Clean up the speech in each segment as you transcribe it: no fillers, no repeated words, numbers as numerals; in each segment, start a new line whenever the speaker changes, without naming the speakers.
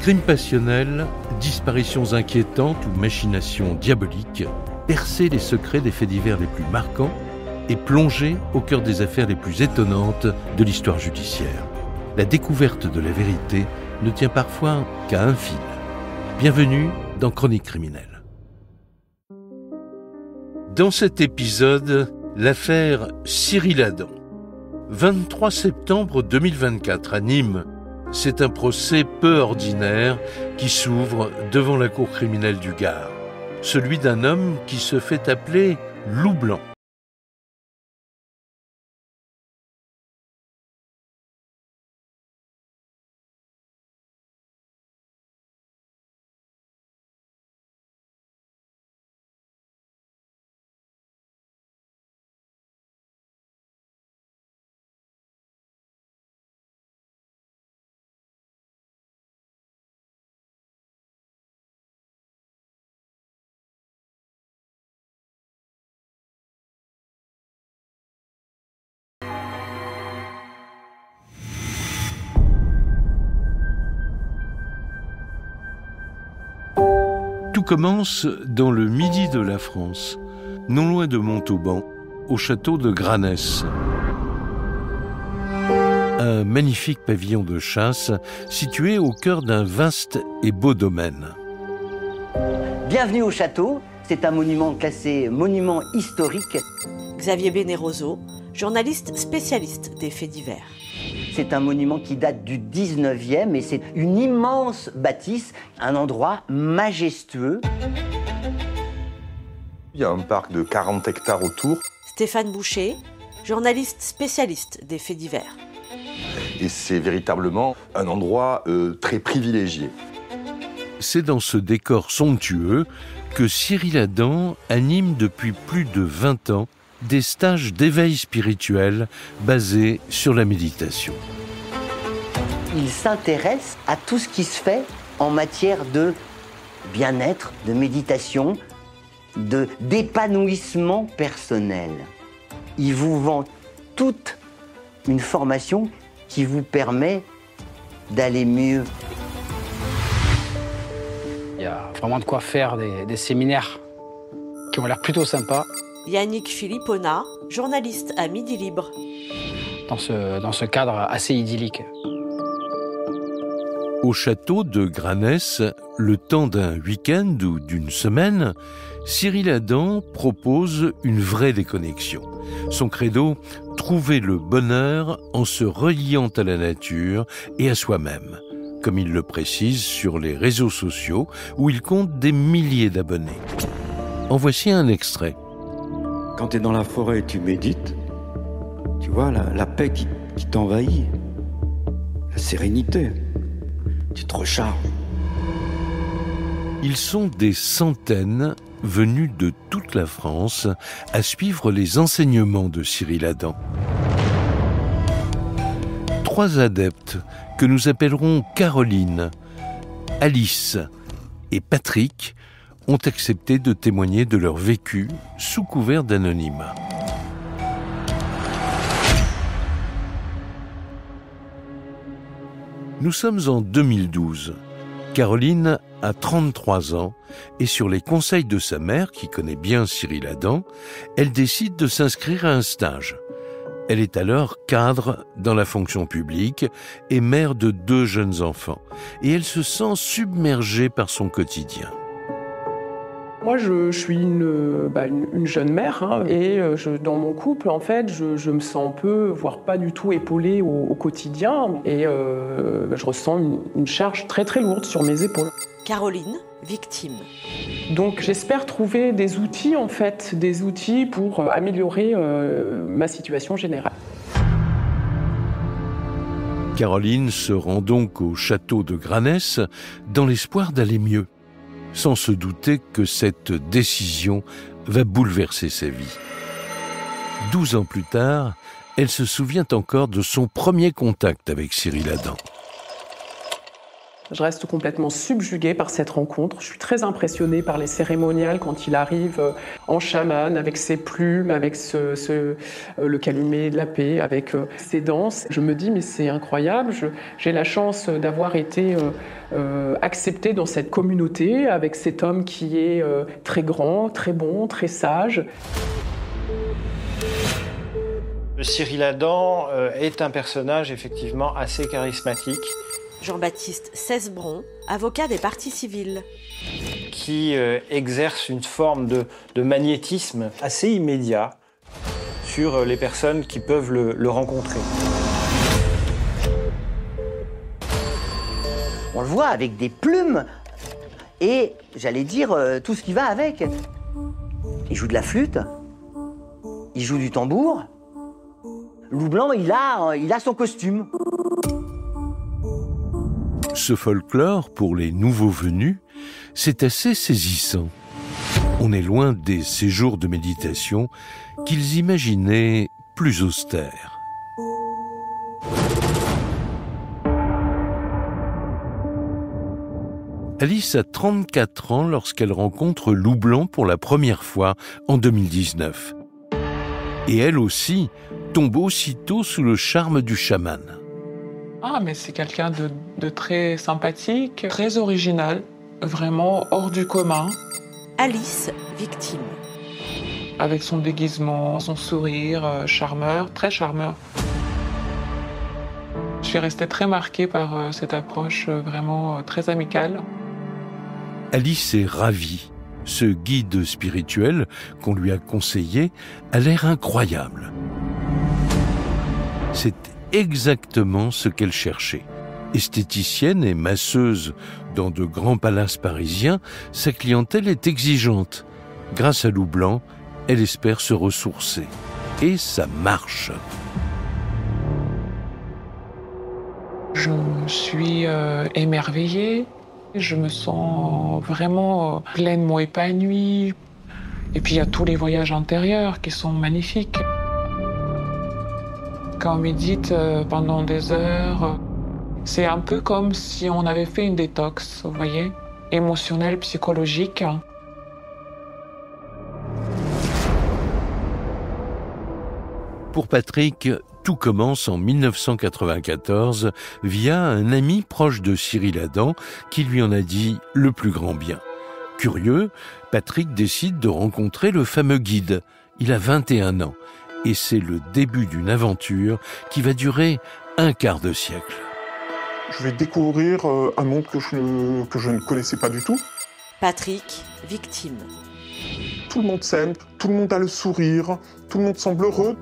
Crimes passionnels, disparitions inquiétantes ou machinations diaboliques, percer les secrets des faits divers les plus marquants et plonger au cœur des affaires les plus étonnantes de l'histoire judiciaire. La découverte de la vérité ne tient parfois qu'à un fil. Bienvenue dans Chroniques criminelles. Dans cet épisode, l'affaire Cyril Adam. 23 septembre 2024 à Nîmes, c'est un procès peu ordinaire qui s'ouvre devant la cour criminelle du Gard. Celui d'un homme qui se fait appeler Loup Blanc. Tout commence dans le midi de la France, non loin de Montauban, au château de Granès. Un magnifique pavillon de chasse situé au cœur d'un vaste et beau domaine.
Bienvenue au château, c'est un monument classé monument historique.
Xavier Bénéroso, journaliste spécialiste des faits divers.
C'est un monument qui date du 19e et c'est une immense bâtisse, un endroit majestueux.
Il y a un parc de 40 hectares autour.
Stéphane Boucher, journaliste spécialiste des faits divers.
Et c'est véritablement un endroit très privilégié.
C'est dans ce décor somptueux que Cyril Adam anime depuis plus de 20 ans des stages d'éveil spirituel basés sur la méditation.
Il s'intéresse à tout ce qui se fait en matière de bien-être, de méditation, d'épanouissement personnel. Il vous vend toute une formation qui vous permet d'aller mieux.
Il y a vraiment de quoi faire des séminaires qui ont l'air plutôt sympas.
Yannick Philippona, journaliste à Midi Libre.
Dans ce cadre assez idyllique.
Au château de Granès, le temps d'un week-end ou d'une semaine, Cyril Adam propose une vraie déconnexion. Son credo, trouver le bonheur en se reliant à la nature et à soi-même, comme il le précise sur les réseaux sociaux où il compte des milliers d'abonnés. En voici un extrait.
Quand tu es dans la forêt et tu médites, tu vois la paix qui t'envahit, la sérénité, tu te recharges.
Ils sont des centaines venus de toute la France à suivre les enseignements de Cyril Adam. 3 adeptes que nous appellerons Caroline, Alice et Patrick ont accepté de témoigner de leur vécu sous couvert d'anonymat. Nous sommes en 2012. Caroline a 33 ans et sur les conseils de sa mère, qui connaît bien Cyril Adam, elle décide de s'inscrire à un stage. Elle est alors cadre dans la fonction publique et mère de 2 jeunes enfants. Et elle se sent submergée par son quotidien.
Moi, je suis une jeune mère et dans mon couple, en fait, je me sens peu, voire pas du tout épaulée au quotidien et je ressens une charge très très lourde sur mes épaules.
Caroline, victime.
Donc j'espère trouver des outils pour améliorer ma situation générale.
Caroline se rend donc au château de Granès dans l'espoir d'aller mieux, sans se douter que cette décision va bouleverser sa vie. 12 ans plus tard, elle se souvient encore de son premier contact avec Cyril Adam.
Je reste complètement subjuguée par cette rencontre. Je suis très impressionnée par les cérémoniales quand il arrive en chaman, avec ses plumes, avec le calumet de la paix, avec ses danses. Je me dis, mais c'est incroyable. J'ai la chance d'avoir été accepté dans cette communauté avec cet homme qui est très grand, très bon, très sage.
Cyril Adam est un personnage effectivement assez charismatique.
Jean-Baptiste Cesbron, avocat des parties civiles.
Qui exerce une forme de magnétisme assez immédiat sur les personnes qui peuvent le rencontrer.
On le voit avec des plumes et, j'allais dire, tout ce qui va avec. Il joue de la flûte, il joue du tambour. Loup Blanc, il a son costume.
Ce folklore, pour les nouveaux venus, c'est assez saisissant. On est loin des séjours de méditation qu'ils imaginaient plus austères. Alice a 34 ans lorsqu'elle rencontre Loup Blanc pour la première fois en 2019. Et elle aussi tombe aussitôt sous le charme du chaman.
Ah, mais c'est quelqu'un de très sympathique, très original, vraiment hors du commun.
Alice, victime.
Avec son déguisement, son sourire, charmeur, très charmeur. Je suis restée très marquée par cette approche vraiment très amicale.
Alice est ravie. Ce guide spirituel qu'on lui a conseillé a l'air incroyable. C'est exactement ce qu'elle cherchait. Esthéticienne et masseuse dans de grands palaces parisiens, sa clientèle est exigeante. Grâce à Loup Blanc, elle espère se ressourcer. Et ça marche.
Je suis émerveillée. Je me sens vraiment pleinement épanouie. Et puis il y a tous les voyages intérieurs qui sont magnifiques. Quand on médite pendant des heures, c'est un peu comme si on avait fait une détox, vous voyez, émotionnelle, psychologique.
Pour Patrick, tout commence en 1994 via un ami proche de Cyril Adam qui lui en a dit le plus grand bien. Curieux, Patrick décide de rencontrer le fameux guide. Il a 21 ans et c'est le début d'une aventure qui va durer un quart de siècle.
Je vais découvrir un monde que je ne connaissais pas du tout.
Patrick, victime.
Tout le monde s'aime, tout le monde a le sourire, tout le monde semble heureux.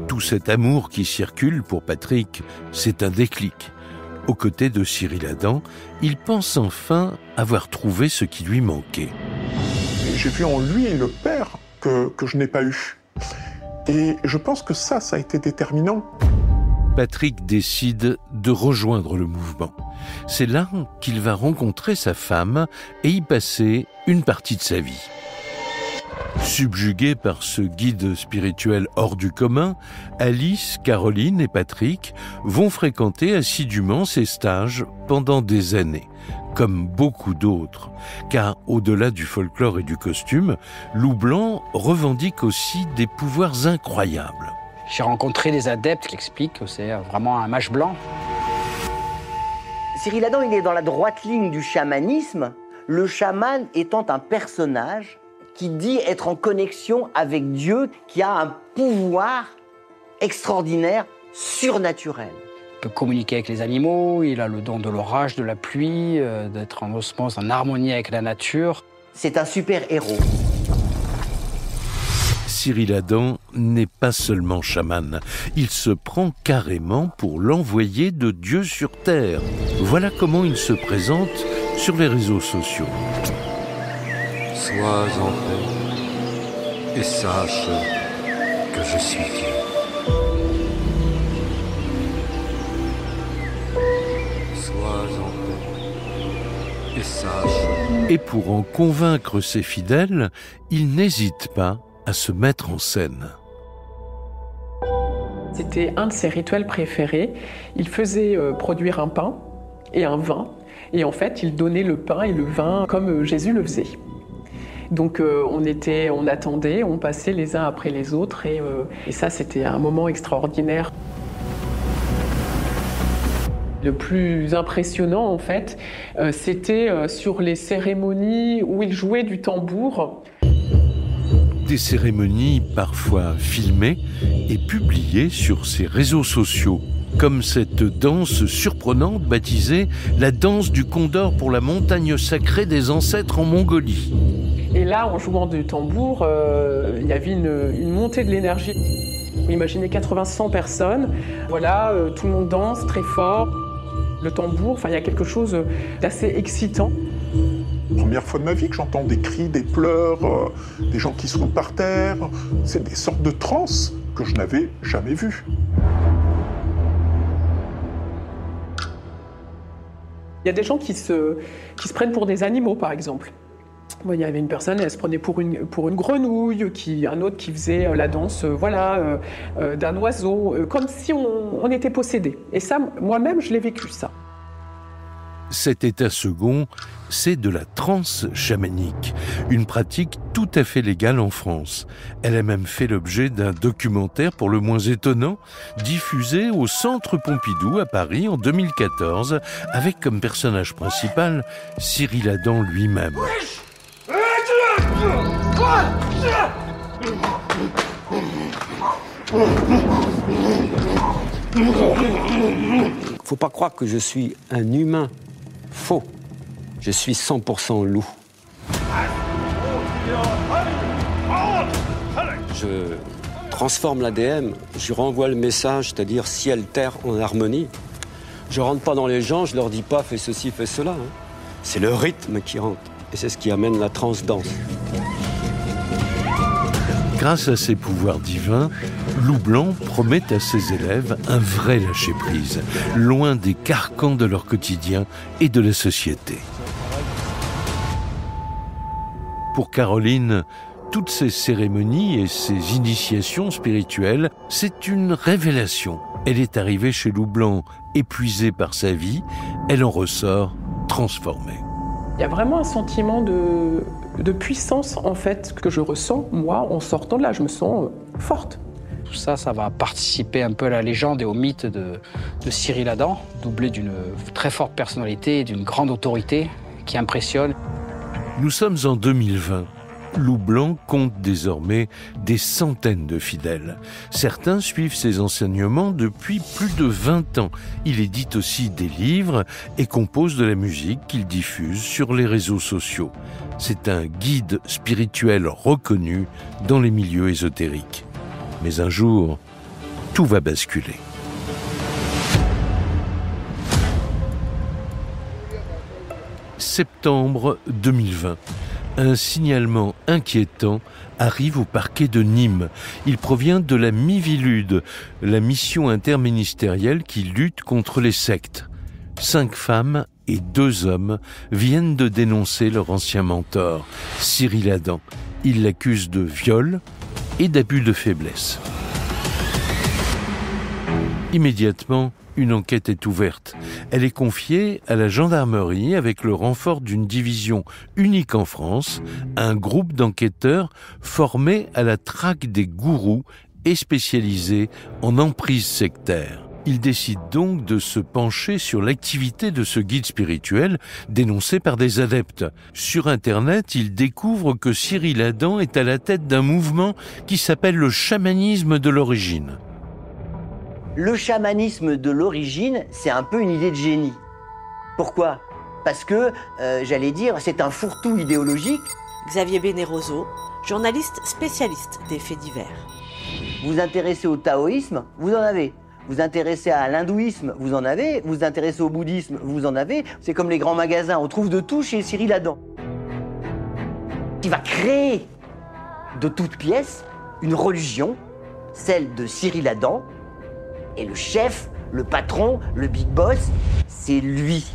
Tout cet amour qui circule pour Patrick, c'est un déclic. Aux côtés de Cyril Adam, il pense enfin avoir trouvé ce qui lui manquait.
J'ai vu en lui le père que je n'ai pas eu. Et je pense que ça a été déterminant.
Patrick décide de rejoindre le mouvement. C'est là qu'il va rencontrer sa femme et y passer une partie de sa vie. Subjugués par ce guide spirituel hors du commun, Alice, Caroline et Patrick vont fréquenter assidûment ces stages pendant des années, comme beaucoup d'autres. Car au-delà du folklore et du costume, Loup Blanc revendique aussi des pouvoirs incroyables.
J'ai rencontré des adeptes qui expliquent que c'est vraiment un mage blanc.
Cyril Adam, il est dans la droite ligne du chamanisme, le chaman étant un personnage qui dit être en connexion avec Dieu, qui a un pouvoir extraordinaire, surnaturel.
Il peut communiquer avec les animaux, il a le don de l'orage, de la pluie, d'être en osmose, en harmonie avec la nature.
C'est un super-héros.
Cyril Adam n'est pas seulement chaman, il se prend carrément pour l'envoyé de Dieu sur Terre. Voilà comment il se présente sur les réseaux sociaux.
Sois en paix et sache que je suis Dieu. Sois en paix et sache.
Et pour en convaincre ses fidèles, il n'hésite pas à se mettre en scène.
C'était un de ses rituels préférés. Il faisait produire un pain et un vin. Et en fait, il donnait le pain et le vin comme Jésus le faisait. Donc on attendait, on passait les uns après les autres et ça c'était un moment extraordinaire. Le plus impressionnant, en fait, c'était sur les cérémonies où il jouait du tambour.
Des cérémonies parfois filmées et publiées sur ses réseaux sociaux, comme cette danse surprenante baptisée la danse du Condor pour la montagne sacrée des ancêtres en Mongolie.
Et là, en jouant du tambour, il y avait une montée de l'énergie. Imaginez 80-100 personnes, voilà, tout le monde danse très fort. Le tambour, il y a quelque chose d'assez excitant.
Première fois de ma vie que j'entends des cris, des pleurs, des gens qui sont par terre. C'est des sortes de transes que je n'avais jamais vues.
Il y a des gens qui se prennent pour des animaux, par exemple. Il y avait une personne, elle se prenait pour une grenouille, un autre qui faisait la danse d'un oiseau, comme si on était possédé. Et ça, moi-même, je l'ai vécu, ça.
Cet état second, c'est de la transe chamanique, une pratique tout à fait légale en France. Elle a même fait l'objet d'un documentaire pour le moins étonnant, diffusé au Centre Pompidou à Paris en 2014, avec comme personnage principal Cyril Adam lui-même.
Faut pas croire que je suis un humain. Faux. Je suis 100% loup. Je transforme l'ADN, je renvoie le message, c'est-à-dire ciel-terre en harmonie. Je rentre pas dans les gens, je leur dis pas fais ceci, fais cela. C'est le rythme qui rentre. Et c'est ce qui amène la trance-danse.
Grâce à ses pouvoirs divins, Loup Blanc promet à ses élèves un vrai lâcher-prise, loin des carcans de leur quotidien et de la société. Pour Caroline, toutes ces cérémonies et ces initiations spirituelles, c'est une révélation. Elle est arrivée chez Loup Blanc épuisée par sa vie, elle en ressort transformée.
Il y a vraiment un sentiment de puissance, en fait, que je ressens, moi, en sortant de là. Je me sens forte.
Tout ça, ça va participer un peu à la légende et au mythe de Cyril Adam, doublé d'une très forte personnalité et d'une grande autorité qui impressionne.
Nous sommes en 2020. Loup Blanc compte désormais des centaines de fidèles. Certains suivent ses enseignements depuis plus de 20 ans. Il édite aussi des livres et compose de la musique qu'il diffuse sur les réseaux sociaux. C'est un guide spirituel reconnu dans les milieux ésotériques. Mais un jour, tout va basculer. Septembre 2020. Un signalement inquiétant arrive au parquet de Nîmes. Il provient de la Miviludes, la mission interministérielle qui lutte contre les sectes. 5 femmes et 2 hommes viennent de dénoncer leur ancien mentor, Cyril Adam. Ils l'accusent de viol et d'abus de faiblesse. Immédiatement, une enquête est ouverte. Elle est confiée à la gendarmerie avec le renfort d'une division unique en France, un groupe d'enquêteurs formé à la traque des gourous et spécialisé en emprise sectaire. Ils décident donc de se pencher sur l'activité de ce guide spirituel dénoncé par des adeptes. Sur Internet, ils découvrent que Cyril Adam est à la tête d'un mouvement qui s'appelle le chamanisme de l'origine.
Le chamanisme de l'origine, c'est un peu une idée de génie. Pourquoi ? Parce que, j'allais dire, c'est un fourre-tout idéologique.
Xavier Bénéroso, journaliste spécialiste des faits divers.
Vous vous intéressez au taoïsme, vous en avez. Vous vous intéressez à l'hindouisme, vous en avez. Vous vous intéressez au bouddhisme, vous en avez. C'est comme les grands magasins, on trouve de tout chez Cyril Adam. Il va créer de toutes pièces une religion, celle de Cyril Adam. Et le chef, le patron, le big boss, c'est lui.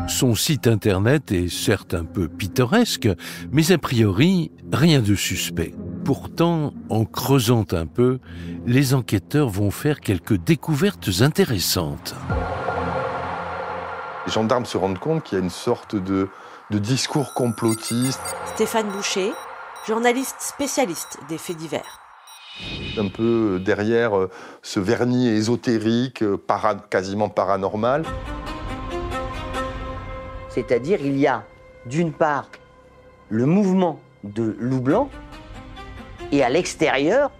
Son site internet est certes un peu pittoresque, mais a priori, rien de suspect. Pourtant, en creusant un peu, les enquêteurs vont faire quelques découvertes intéressantes.
Les gendarmes se rendent compte qu'il y a une sorte de discours complotiste.
Stéphane Boucher, journaliste spécialiste des faits divers.
un peu derrière ce vernis ésotérique, quasiment paranormal.
C'est-à-dire, il y a d'une part le mouvement de loup blanc, et à l'extérieur,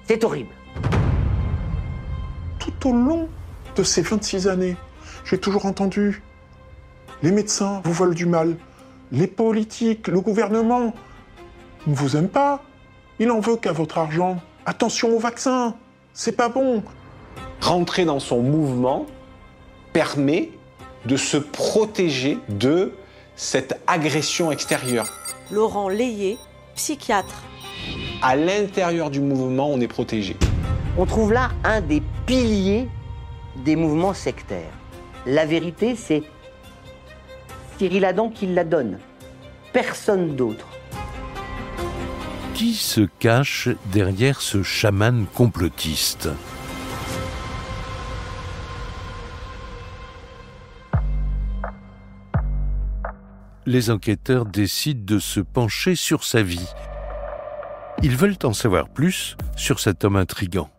c'est horrible.
Tout au long de ces 26 années, j'ai toujours entendu les médecins vous veulent du mal, les politiques, le gouvernement ne vous aime pas, il en veut qu'à votre argent. Attention au vaccin, c'est pas bon.
Rentrer dans son mouvement permet de se protéger de cette agression extérieure.
Laurent Layé, psychiatre.
À l'intérieur du mouvement, on est protégé.
On trouve là un des piliers des mouvements sectaires. La vérité, c'est Cyril Adam qui la donne. Personne d'autre.
Qui se cache derrière ce chaman complotiste ? Les enquêteurs décident de se pencher sur sa vie. Ils veulent en savoir plus sur cet homme intrigant.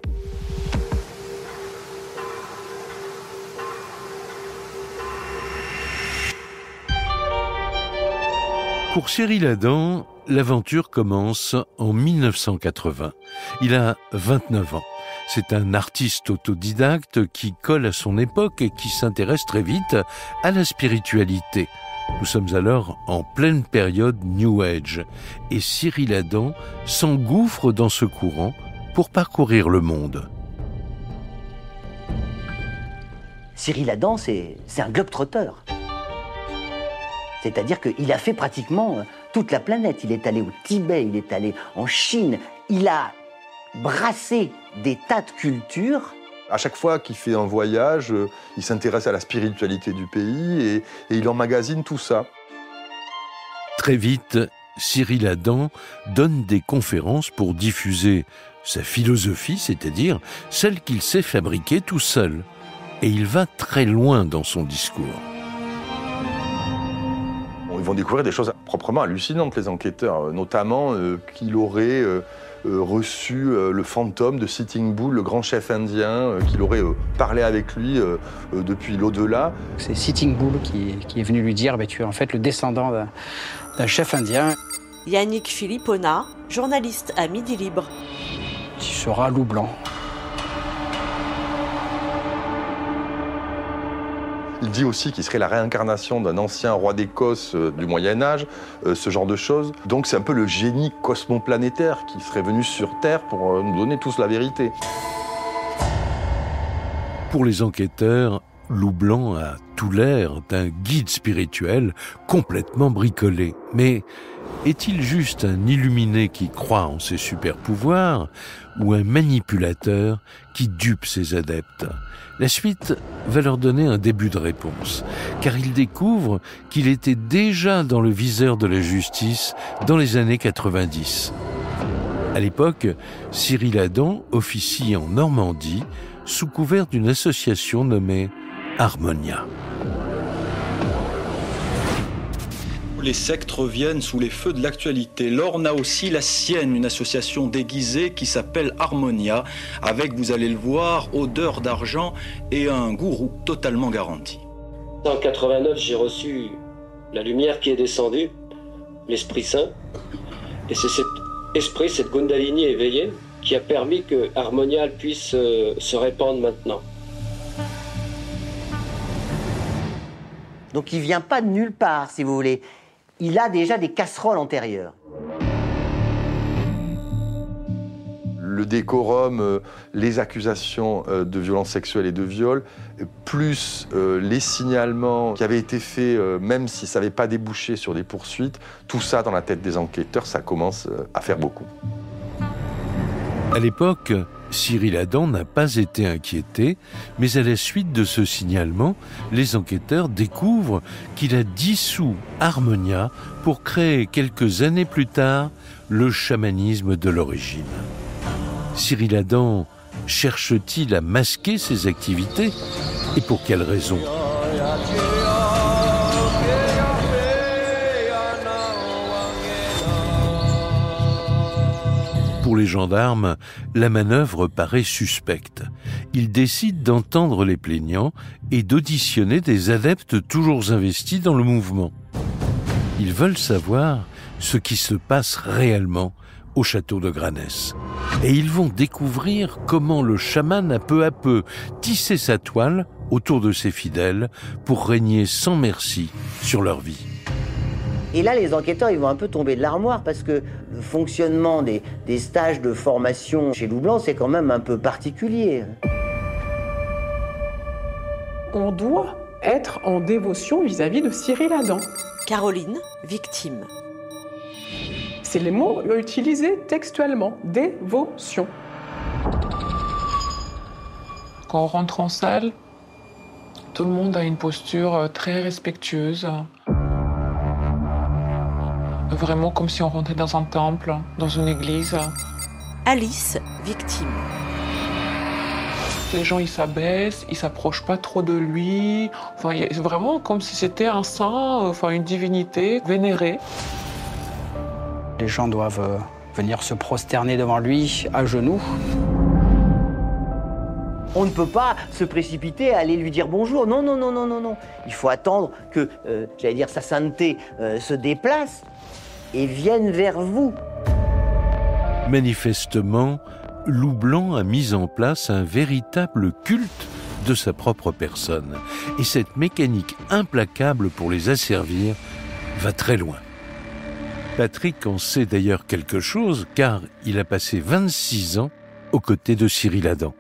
Pour Cyril Adam, l'aventure commence en 1980. Il a 29 ans. C'est un artiste autodidacte qui colle à son époque et qui s'intéresse très vite à la spiritualité. Nous sommes alors en pleine période New Age et Cyril Adam s'engouffre dans ce courant pour parcourir le monde.
Cyril Adam, c'est un globe-trotter. C'est-à-dire qu'il a fait pratiquement toute la planète. Il est allé au Tibet, il est allé en Chine. Il a brassé des tas de cultures.
À chaque fois qu'il fait un voyage, il s'intéresse à la spiritualité du pays et il emmagasine tout ça.
Très vite, Cyril Adam donne des conférences pour diffuser sa philosophie, c'est-à-dire celle qu'il sait fabriquer tout seul. Et il va très loin dans son discours.
Ils vont découvrir des choses proprement hallucinantes, les enquêteurs, notamment qu'il aurait reçu le fantôme de Sitting Bull, le grand chef indien, qu'il aurait parlé avec lui depuis l'au-delà.
C'est Sitting Bull qui est venu lui dire tu es en fait le descendant d'un chef indien.
Yannick Philippona, journaliste à Midi Libre.
Qui sera loup blanc.
Il dit aussi qu'il serait la réincarnation d'un ancien roi d'Écosse du Moyen-Âge, ce genre de choses. Donc c'est un peu le génie cosmoplanétaire qui serait venu sur Terre pour nous donner tous la vérité.
Pour les enquêteurs, Loup Blanc a tout l'air d'un guide spirituel complètement bricolé. Mais est-il juste un illuminé qui croit en ses super-pouvoirs ou un manipulateur qui dupe ses adeptes ? La suite va leur donner un début de réponse, car ils découvrent qu'il était déjà dans le viseur de la justice dans les années 90. À l'époque, Cyril Adam officie en Normandie sous couvert d'une association nommée Harmonia.
Les sectes reviennent sous les feux de l'actualité. L'Orne a aussi la sienne, une association déguisée qui s'appelle Harmonia, avec, vous allez le voir, odeur d'argent et un gourou totalement garanti.
En 89, j'ai reçu la lumière qui est descendue, l'Esprit Saint, et c'est cet esprit, cette Kundalini éveillée, qui a permis que Harmonia puisse se répandre maintenant.
Donc il ne vient pas de nulle part, si vous voulez. Il a déjà des casseroles antérieures.
Le décorum, les accusations de violences sexuelles et de viol, plus les signalements qui avaient été faits, même si ça n'avait pas débouché sur des poursuites, tout ça dans la tête des enquêteurs, ça commence à faire beaucoup.
À l'époque, Cyril Adam n'a pas été inquiété, mais à la suite de ce signalement, les enquêteurs découvrent qu'il a dissous Harmonia pour créer quelques années plus tard le chamanisme de l'origine. Cyril Adam cherche-t-il à masquer ses activités ? Et pour quelles raisons ? Pour les gendarmes, la manœuvre paraît suspecte. Ils décident d'entendre les plaignants et d'auditionner des adeptes toujours investis dans le mouvement. Ils veulent savoir ce qui se passe réellement au château de Granès. Et ils vont découvrir comment le chaman a peu à peu tissé sa toile autour de ses fidèles pour régner sans merci sur leur vie.
Et là, les enquêteurs, ils vont un peu tomber de l'armoire parce que le fonctionnement des stages de formation chez Loup Blanc, c'est quand même un peu particulier.
On doit être en dévotion vis-à-vis de Cyril Adam.
Caroline, victime.
C'est les mots utilisés textuellement, dévotion. Quand on rentre en salle, tout le monde a une posture très respectueuse. Vraiment comme si on rentrait dans un temple, dans une église.
Alice, victime.
Les gens, ils s'abaissent, ils s'approchent pas trop de lui. Enfin, c'est vraiment comme si c'était un saint, enfin une divinité vénérée.
Les gens doivent venir se prosterner devant lui, à genoux.
On ne peut pas se précipiter à aller lui dire bonjour. Non, non, non, non, non, non. Il faut attendre que, sa sainteté se déplace et vienne vers vous.
Manifestement, Loup Blanc a mis en place un véritable culte de sa propre personne. Et cette mécanique implacable pour les asservir va très loin. Patrick en sait d'ailleurs quelque chose, car il a passé 26 ans aux côtés de Cyril Adam.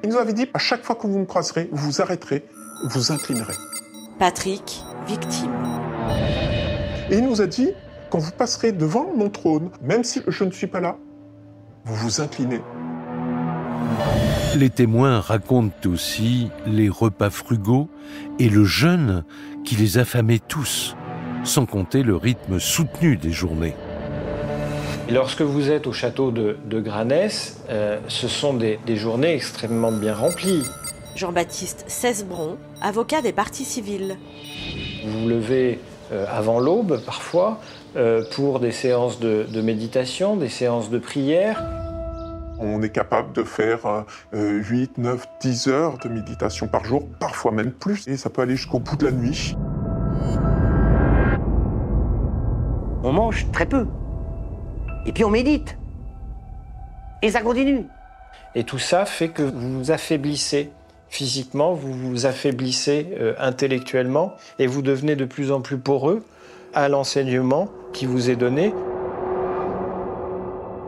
Il nous avait dit, à chaque fois que vous me croiserez, vous vous arrêterez, vous vous inclinerez.
Patrick, victime.
Et il nous a dit, quand vous passerez devant mon trône, même si je ne suis pas là, vous vous inclinez.
Les témoins racontent aussi les repas frugaux et le jeûne qui les affamait tous, sans compter le rythme soutenu des journées.
Et lorsque vous êtes au château de Granès, ce sont des journées extrêmement bien remplies.
Jean-Baptiste Cesbron, avocat des parties civiles.
Vous vous levez avant l'aube, parfois, pour des séances de méditation, des séances de prière.
On est capable de faire 8, 9, 10 heures de méditation par jour, parfois même plus. Et ça peut aller jusqu'au bout de la nuit.
On mange très peu. Et puis on médite. Et ça continue.
Et tout ça fait que vous vous affaiblissez physiquement, vous vous affaiblissez intellectuellement, et vous devenez de plus en plus poreux à l'enseignement qui vous est donné.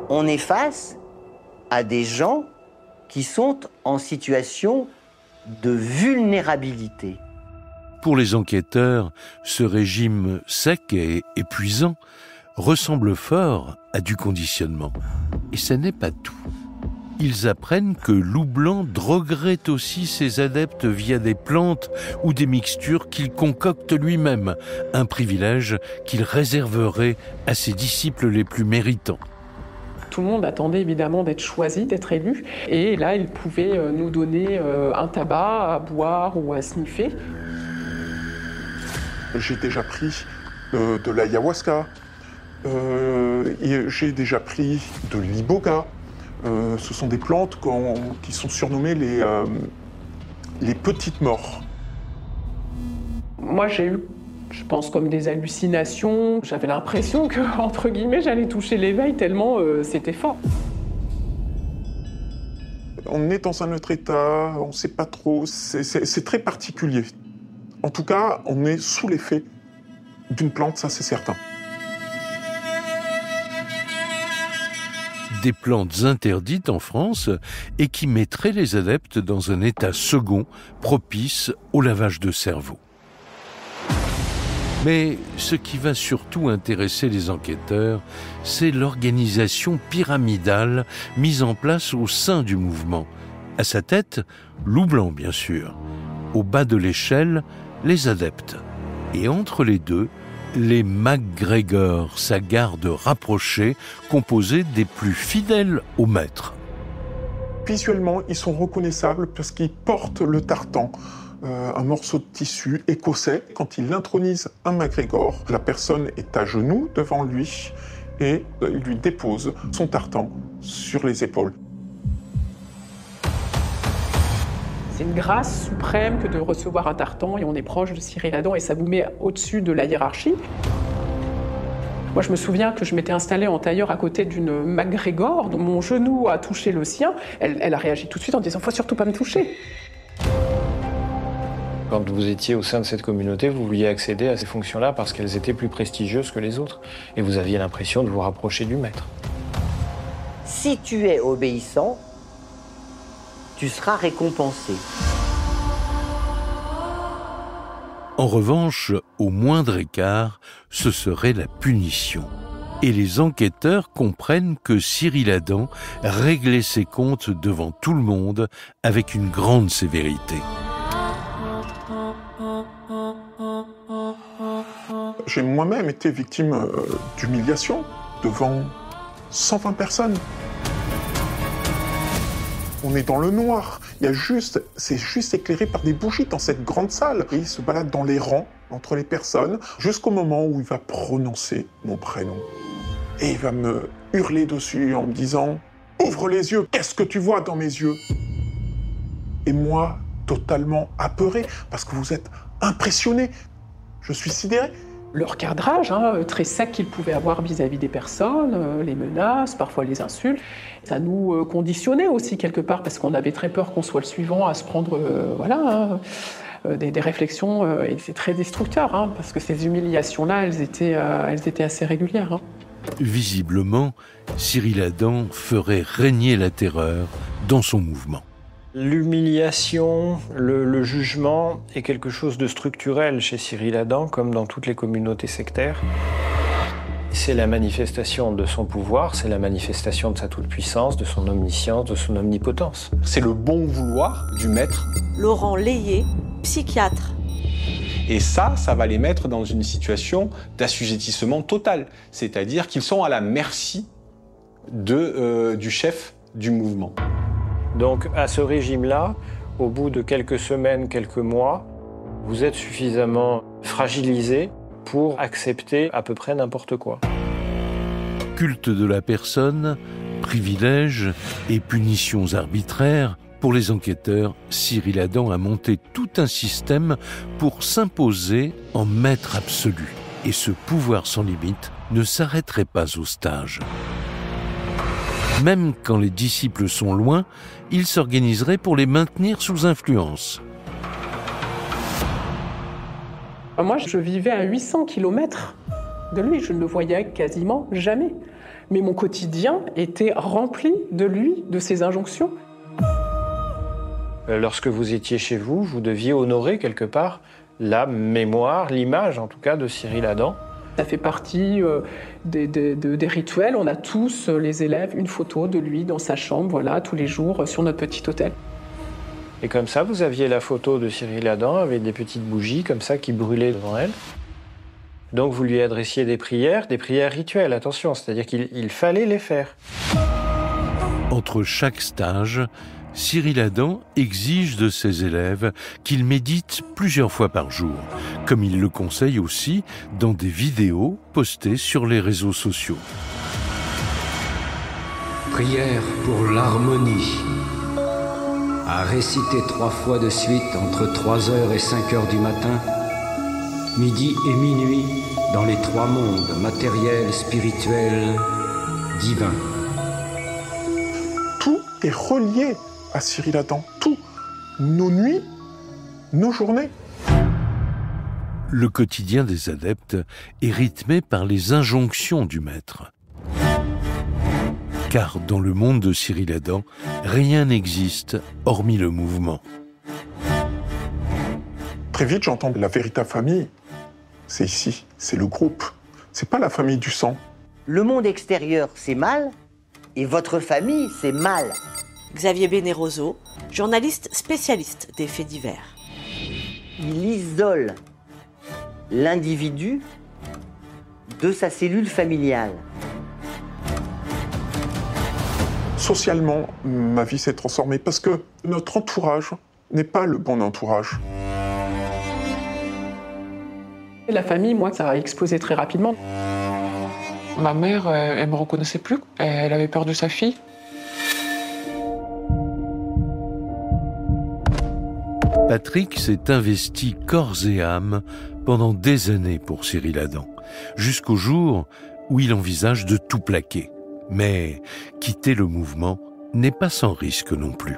On est face à des gens qui sont en situation de vulnérabilité.
Pour les enquêteurs, ce régime sec et épuisant ressemble fort à du conditionnement. Et ce n'est pas tout. Ils apprennent que Loup Blanc droguerait aussi ses adeptes via des plantes ou des mixtures qu'il concocte lui-même, un privilège qu'il réserverait à ses disciples les plus méritants.
Tout le monde attendait évidemment d'être choisi, d'être élu. Et là, il pouvait nous donner un tabac à boire ou à sniffer.
J'ai déjà pris de l'ayahuasca. J'ai déjà pris de l'iboga. Ce sont des plantes qui sont surnommées les petites morts.
Moi, j'ai eu, je pense, comme des hallucinations. J'avais l'impression que, entre guillemets, j'allais toucher l'éveil tellement c'était fort.
On est dans un autre état, on ne sait pas trop, c'est très particulier. En tout cas, on est sous l'effet d'une plante, ça c'est certain.
Des plantes interdites en France et qui mettraient les adeptes dans un état second propice au lavage de cerveau. Mais ce qui va surtout intéresser les enquêteurs, c'est l'organisation pyramidale mise en place au sein du mouvement. À sa tête, Loup Blanc bien sûr. Au bas de l'échelle, les adeptes. Et entre les deux, les MacGregor, sa garde rapprochée, composée des plus fidèles au maître.
Visuellement, ils sont reconnaissables parce qu'ils portent le tartan, un morceau de tissu écossais. Quand il intronise un MacGregor, la personne est à genoux devant lui et il lui dépose son tartan sur les épaules.
C'est une grâce suprême que de recevoir un tartan et on est proche de Cyril Adam et ça vous met au-dessus de la hiérarchie. Moi, je me souviens que je m'étais installée en tailleur à côté d'une MacGregor, dont mon genou a touché le sien. Elle a réagi tout de suite en disant « faut surtout pas me toucher ».
Quand vous étiez au sein de cette communauté, vous vouliez accéder à ces fonctions-là parce qu'elles étaient plus prestigieuses que les autres. Et vous aviez l'impression de vous rapprocher du maître.
Si tu es obéissant, tu seras récompensé.
En revanche, au moindre écart, ce serait la punition. Et les enquêteurs comprennent que Cyril Adam réglait ses comptes devant tout le monde avec une grande sévérité.
J'ai moi-même été victime d'humiliation devant 120 personnes. On est dans le noir. C'est juste éclairé par des bougies dans cette grande salle. Et il se balade dans les rangs, entre les personnes, jusqu'au moment où il va prononcer mon prénom. Et il va me hurler dessus en me disant « Ouvre les yeux, qu'est-ce que tu vois dans mes yeux ?» Et moi, totalement apeuré, parce que vous êtes impressionné. Je suis sidéré.
Leur cadrage, très sec qu'ils pouvaient avoir vis-à-vis des personnes, les menaces, parfois les insultes, ça nous conditionnait aussi quelque part parce qu'on avait très peur qu'on soit le suivant à se prendre des réflexions et c'est très destructeur parce que ces humiliations-là, elles étaient assez régulières.
Visiblement, Cyril Adam ferait régner la terreur dans son mouvement.
L'humiliation, le jugement est quelque chose de structurel chez Cyril Adam, comme dans toutes les communautés sectaires. C'est la manifestation de son pouvoir, c'est la manifestation de sa toute-puissance, de son omniscience, de son omnipotence.
C'est le bon vouloir du maître.
Laurent Layet, psychiatre.
Et ça va les mettre dans une situation d'assujettissement total. C'est-à-dire qu'ils sont à la merci du chef du mouvement.
Donc à ce régime-là, au bout de quelques semaines, quelques mois, vous êtes suffisamment fragilisé pour accepter à peu près n'importe quoi.
Culte de la personne, privilèges et punitions arbitraires, pour les enquêteurs, Cyril Adam a monté tout un système pour s'imposer en maître absolu. Et ce pouvoir sans limite ne s'arrêterait pas au stage. Même quand les disciples sont loin, il s'organiserait pour les maintenir sous influence.
Moi, je vivais à 800 km de lui, je ne le voyais quasiment jamais. Mais mon quotidien était rempli de lui, de ses injonctions.
Lorsque vous étiez chez vous, vous deviez honorer quelque part la mémoire, l'image en tout cas de Cyril Adam.
Ça fait partie des rituels. On a tous, les élèves, une photo de lui dans sa chambre, voilà, tous les jours, sur notre petit hôtel.
Et comme ça, vous aviez la photo de Cyril Adam avec des petites bougies comme ça qui brûlaient devant elle. Donc vous lui adressiez des prières rituelles, attention, c'est-à-dire qu'il fallait les faire.
Entre chaque stage, Cyril Adam exige de ses élèves qu'ils méditent plusieurs fois par jour, comme il le conseille aussi dans des vidéos postées sur les réseaux sociaux.
Prière pour l'harmonie. À réciter 3 fois de suite entre 3h et 5h du matin, midi et minuit, dans les 3 mondes, matériel, spirituel, divin.
Tout est relié à Cyril Adam, tout. Nos nuits, nos journées.
Le quotidien des adeptes est rythmé par les injonctions du maître. Car dans le monde de Cyril Adam, rien n'existe hormis le mouvement.
Très vite, j'entends la véritable famille. C'est ici, c'est le groupe. C'est pas la famille du sang.
Le monde extérieur, c'est mal, et votre famille, c'est mal.
Xavier Bénéroso, journaliste spécialiste des faits divers.
Il isole l'individu de sa cellule familiale.
Socialement, ma vie s'est transformée parce que notre entourage n'est pas le bon entourage.
La famille, moi, ça a explosé très rapidement. Ma mère, elle me reconnaissait plus. Elle avait perdu sa fille.
Patrick s'est investi corps et âme pendant des années pour Cyril Adam, jusqu'au jour où il envisage de tout plaquer. Mais quitter le mouvement n'est pas sans risque non plus.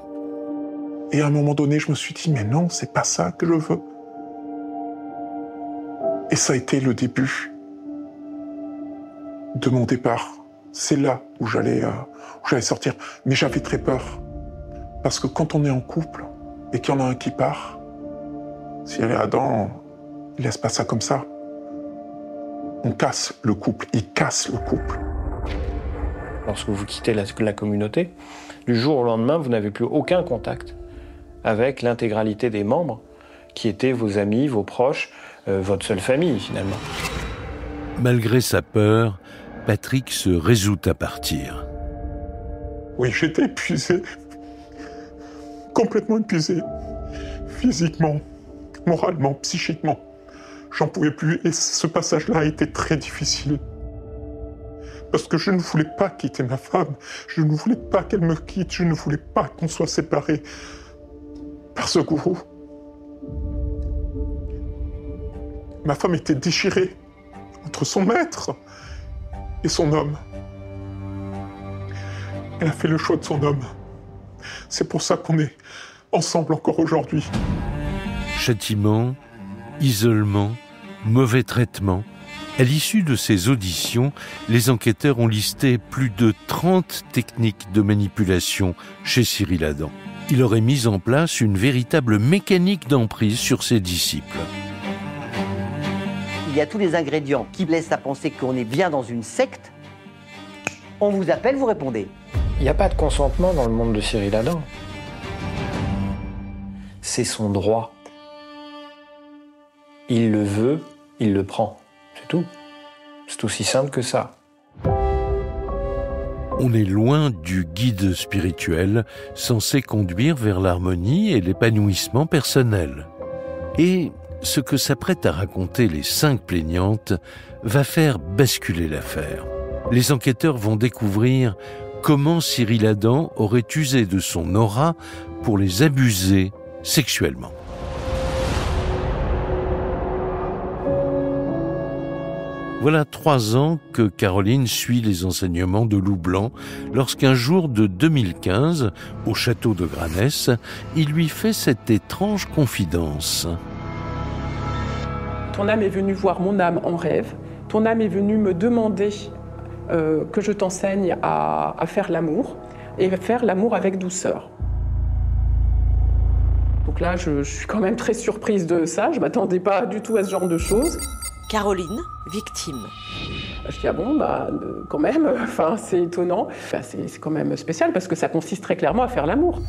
Et à un moment donné, je me suis dit, mais non, c'est pas ça que je veux. Et ça a été le début de mon départ. C'est là où j'allais sortir. Mais j'avais très peur. Parce que quand on est en couple et qu'il y en a un qui part, si elle est Adam, il laisse pas ça comme ça. On casse le couple, il casse le couple.
Lorsque vous quittez la communauté, du jour au lendemain, vous n'avez plus aucun contact avec l'intégralité des membres qui étaient vos amis, vos proches, votre seule famille finalement.
Malgré sa peur, Patrick se résout à partir.
Oui, j'étais épuisé, complètement épuisé, physiquement, moralement, psychiquement. J'en pouvais plus et ce passage-là a été très difficile. Parce que je ne voulais pas quitter ma femme, je ne voulais pas qu'elle me quitte, je ne voulais pas qu'on soit séparés par ce gourou. Ma femme était déchirée entre son maître et son homme. Elle a fait le choix de son homme. C'est pour ça qu'on est ensemble encore aujourd'hui.
Châtiment, isolement, mauvais traitement. À l'issue de ces auditions, les enquêteurs ont listé plus de 30 techniques de manipulation chez Cyril Adam. Il aurait mis en place une véritable mécanique d'emprise sur ses disciples.
Il y a tous les ingrédients qui laissent à penser qu'on est bien dans une secte. On vous appelle, vous répondez.
Il n'y a pas de consentement dans le monde de Cyril Adam. C'est son droit. Il le veut, il le prend. C'est tout. C'est aussi simple que ça.
On est loin du guide spirituel censé conduire vers l'harmonie et l'épanouissement personnel. Et ce que s'apprêtent à raconter les 5 plaignantes va faire basculer l'affaire. Les enquêteurs vont découvrir comment Cyril Adam aurait usé de son aura pour les abuser sexuellement. Voilà 3 ans que Caroline suit les enseignements de Loup Blanc lorsqu'un jour de 2015, au château de Granès, il lui fait cette étrange confidence.
Ton âme est venue voir mon âme en rêve. Ton âme est venue me demander que je t'enseigne à faire l'amour et faire l'amour avec douceur. Donc là, je suis quand même très surprise de ça. Je ne m'attendais pas du tout à ce genre de choses.
Caroline, victime.
Je dis, ah bon, quand même, c'est étonnant. C'est quand même spécial parce que ça consiste très clairement à faire l'amour.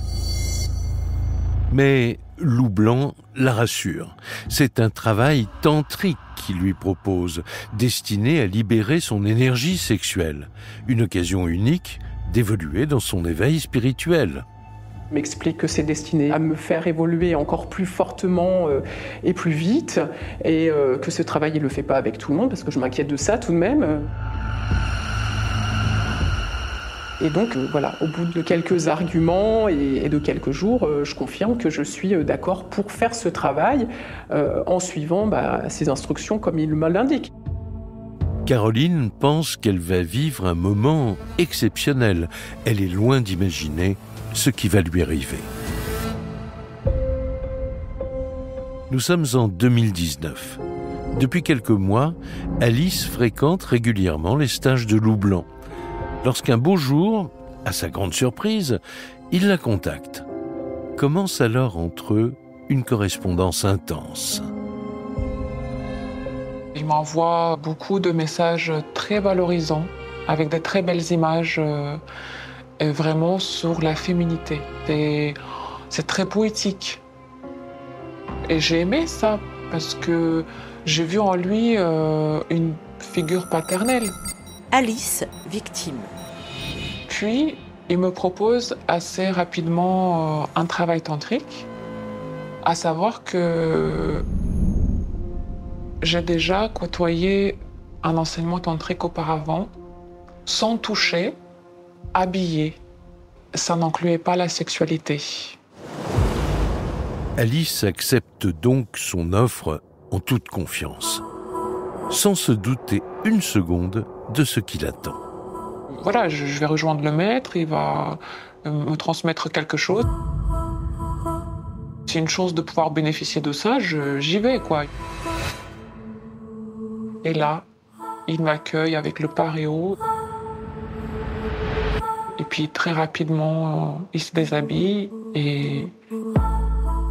Mais Loup Blanc la rassure. C'est un travail tantrique qu'il lui propose, destiné à libérer son énergie sexuelle. Une occasion unique d'évoluer dans son éveil spirituel.
M'explique que c'est destiné à me faire évoluer encore plus fortement et plus vite, et que ce travail, il ne le fait pas avec tout le monde, parce que je m'inquiète de ça tout de même. Et donc, voilà, au bout de quelques arguments et de quelques jours, je confirme que je suis d'accord pour faire ce travail en suivant ces instructions comme il me l'indique.
Caroline pense qu'elle va vivre un moment exceptionnel. Elle est loin d'imaginer ce qui va lui arriver. Nous sommes en 2019. Depuis quelques mois, Alice fréquente régulièrement les stages de Loup Blanc. Lorsqu'un beau jour, à sa grande surprise, il la contacte. Commence alors entre eux une correspondance intense.
Il m'envoie beaucoup de messages très valorisants, avec de très belles images vraiment sur la féminité. C'est très poétique. Et j'ai aimé ça, parce que j'ai vu en lui une figure paternelle.
Alice, victime.
Puis, il me propose assez rapidement un travail tantrique, à savoir que j'ai déjà côtoyé un enseignement tantrique auparavant, sans toucher, habillé. Ça n'incluait pas la sexualité.
Alice accepte donc son offre en toute confiance, sans se douter une seconde de ce qui l'attend.
Voilà, je vais rejoindre le maître, il va me transmettre quelque chose. C'est une chance de pouvoir bénéficier de ça, j'y vais, quoi. Et là, il m'accueille avec le paréo. Et puis très rapidement, il se déshabille et...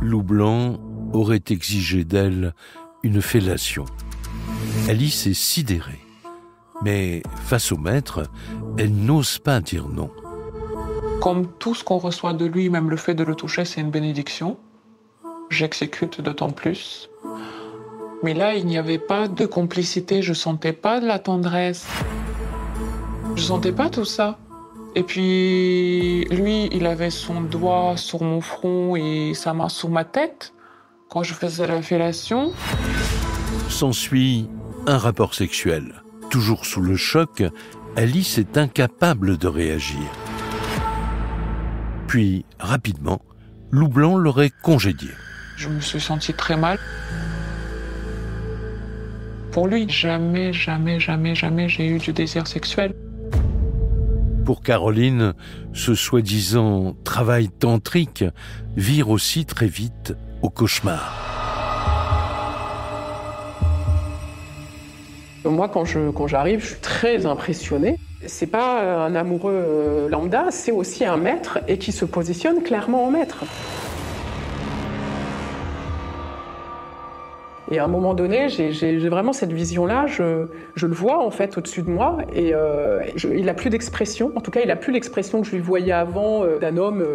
Loup Blanc aurait exigé d'elle une fellation. Alice est sidérée. Mais face au maître, elle n'ose pas dire non.
Comme tout ce qu'on reçoit de lui, même le fait de le toucher, c'est une bénédiction. J'exécute d'autant plus. Mais là, il n'y avait pas de complicité, je sentais pas de la tendresse. Je sentais pas tout ça. Et puis, lui, il avait son doigt sur mon front et sa main sur ma tête quand je faisais la fellation.
S'ensuit un rapport sexuel. Toujours sous le choc, Alice est incapable de réagir. Puis, rapidement, Loup Blanc l'aurait congédié.
Je me suis sentie très mal. Pour lui, jamais j'ai eu du désir sexuel.
Pour Caroline, ce soi-disant travail tantrique vire aussi très vite au cauchemar.
Moi, quand j'arrive, je suis très impressionnée. C'est pas un amoureux lambda, c'est aussi un maître et qui se positionne clairement en maître. Et à un moment donné, j'ai vraiment cette vision-là, je le vois en fait au-dessus de moi et il n'a plus d'expression. En tout cas, il n'a plus l'expression que je lui voyais avant d'un homme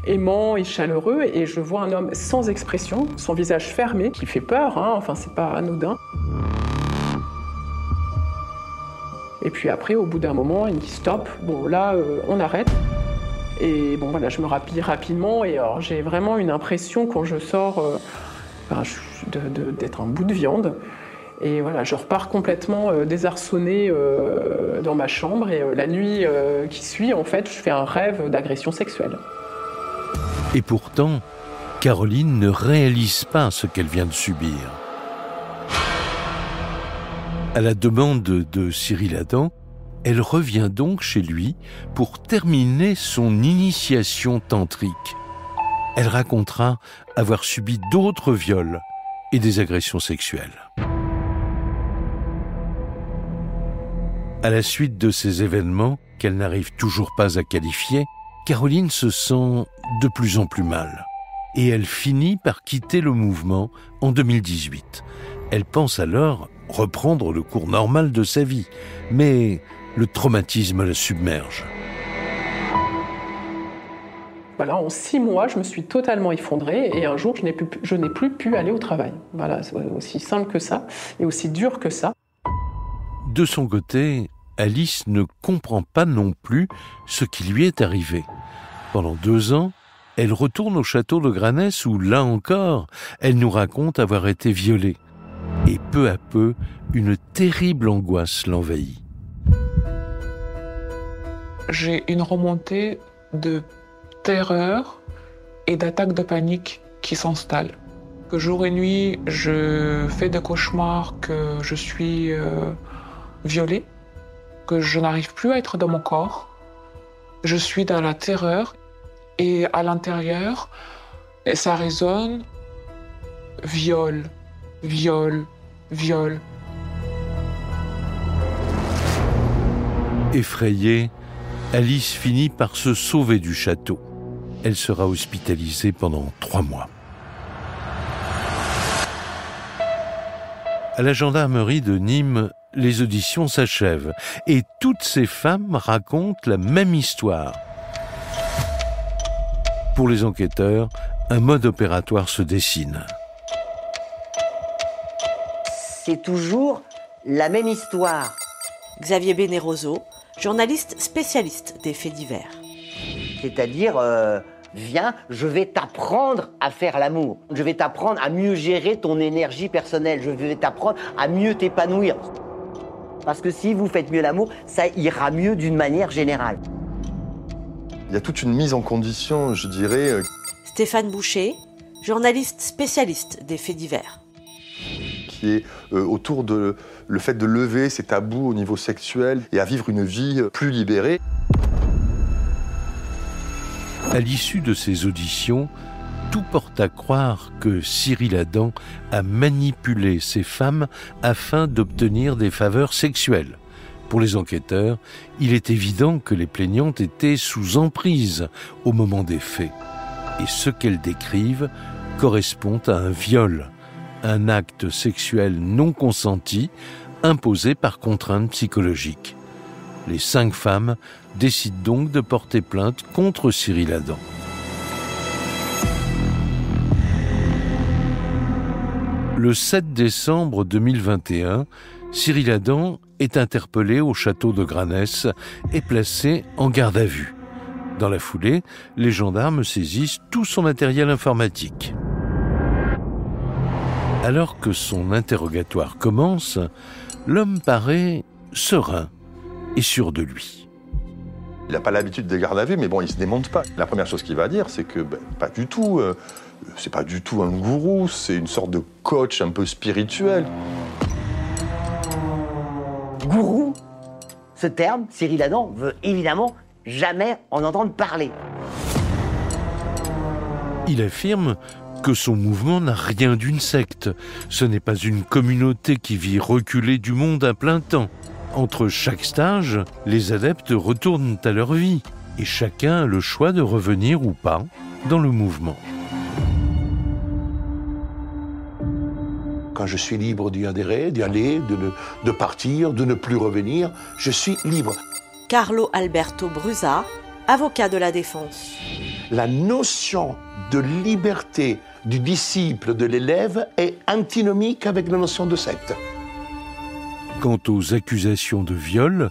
aimant et chaleureux. Et je vois un homme sans expression, son visage fermé, qui fait peur, hein, enfin c'est pas anodin. Et puis après, au bout d'un moment, il me dit stop, bon là, on arrête. Et bon voilà, je me rhabille rapidement et alors, j'ai vraiment une impression quand je sors d'être un bout de viande. Et voilà, je repars complètement désarçonné dans ma chambre et la nuit qui suit, en fait, je fais un rêve d'agression sexuelle.
Et pourtant, Caroline ne réalise pas ce qu'elle vient de subir. À la demande de Cyril Adam, elle revient donc chez lui pour terminer son initiation tantrique. Elle racontera avoir subi d'autres viols et des agressions sexuelles. À la suite de ces événements, qu'elle n'arrive toujours pas à qualifier, Caroline se sent de plus en plus mal. Et elle finit par quitter le mouvement en 2018. Elle pense alors reprendre le cours normal de sa vie, mais le traumatisme la submerge.
Voilà, en 6 mois, je me suis totalement effondrée et un jour, je n'ai plus pu aller au travail. Voilà, c'est aussi simple que ça et aussi dur que ça.
De son côté, Alice ne comprend pas non plus ce qui lui est arrivé. Pendant 2 ans, elle retourne au château de Granès où, là encore, elle nous raconte avoir été violée. Et peu à peu, une terrible angoisse l'envahit.
J'ai une remontée de terreur et d'attaques de panique qui s'installent. Que jour et nuit, je fais des cauchemars que je suis violée, que je n'arrive plus à être dans mon corps. Je suis dans la terreur et à l'intérieur, ça résonne viol, viol, viol.
Effrayée, Alice finit par se sauver du château. Elle sera hospitalisée pendant 3 mois. À la gendarmerie de Nîmes, les auditions s'achèvent et toutes ces femmes racontent la même histoire. Pour les enquêteurs, un mode opératoire se dessine.
C'est toujours la même histoire.
Xavier Bénéroso, journaliste spécialiste des faits divers.
C'est-à-dire, viens, je vais t'apprendre à faire l'amour. Je vais t'apprendre à mieux gérer ton énergie personnelle. Je vais t'apprendre à mieux t'épanouir. Parce que si vous faites mieux l'amour, ça ira mieux d'une manière générale.
Il y a toute une mise en condition, je dirais.
Stéphane Boucher, journaliste spécialiste des faits divers.
Qui est autour de le fait de lever ces tabous au niveau sexuel et à vivre une vie plus libérée.
À l'issue de ces auditions, tout porte à croire que Cyril Adam a manipulé ces femmes afin d'obtenir des faveurs sexuelles. Pour les enquêteurs, il est évident que les plaignantes étaient sous emprise au moment des faits. Et ce qu'elles décrivent correspond à un viol, un acte sexuel non consenti, imposé par contrainte psychologique. Les 5 femmes décident donc de porter plainte contre Cyril Adam. Le 7 décembre 2021, Cyril Adam est interpellé au château de Granès et placé en garde à vue. Dans la foulée, les gendarmes saisissent tout son matériel informatique. Alors que son interrogatoire commence, l'homme paraît serein et sûr de lui.
Il n'a pas l'habitude des gardes à vue, mais bon, il ne se démonte pas. La première chose qu'il va dire, c'est que pas du tout, c'est pas du tout un gourou, c'est une sorte de coach un peu spirituel.
Gourou, ce terme, Cyril Adam veut évidemment jamais en entendre parler.
Il affirme que son mouvement n'a rien d'une secte. Ce n'est pas une communauté qui vit reculée du monde à plein temps. Entre chaque stage, les adeptes retournent à leur vie et chacun a le choix de revenir ou pas dans le mouvement.
Quand je suis libre d'y adhérer, d'y aller, de partir, de ne plus revenir, je suis libre.
Carlo Alberto Brusa, avocat de la défense.
La notion de liberté du disciple, de l'élève, est antinomique avec la notion de secte.
Quant aux accusations de viol,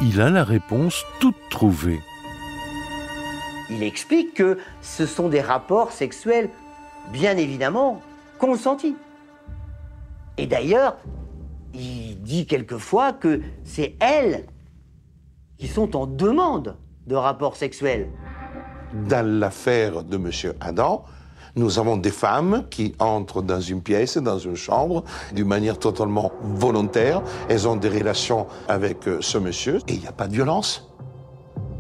il a la réponse toute trouvée.
Il explique que ce sont des rapports sexuels, bien évidemment, consentis. Et d'ailleurs, il dit quelquefois que c'est elles qui sont en demande de rapports sexuels.
Dans l'affaire de M. Adam, nous avons des femmes qui entrent dans une pièce, dans une chambre, d'une manière totalement volontaire. Elles ont des relations avec ce monsieur et il n'y a pas de violence.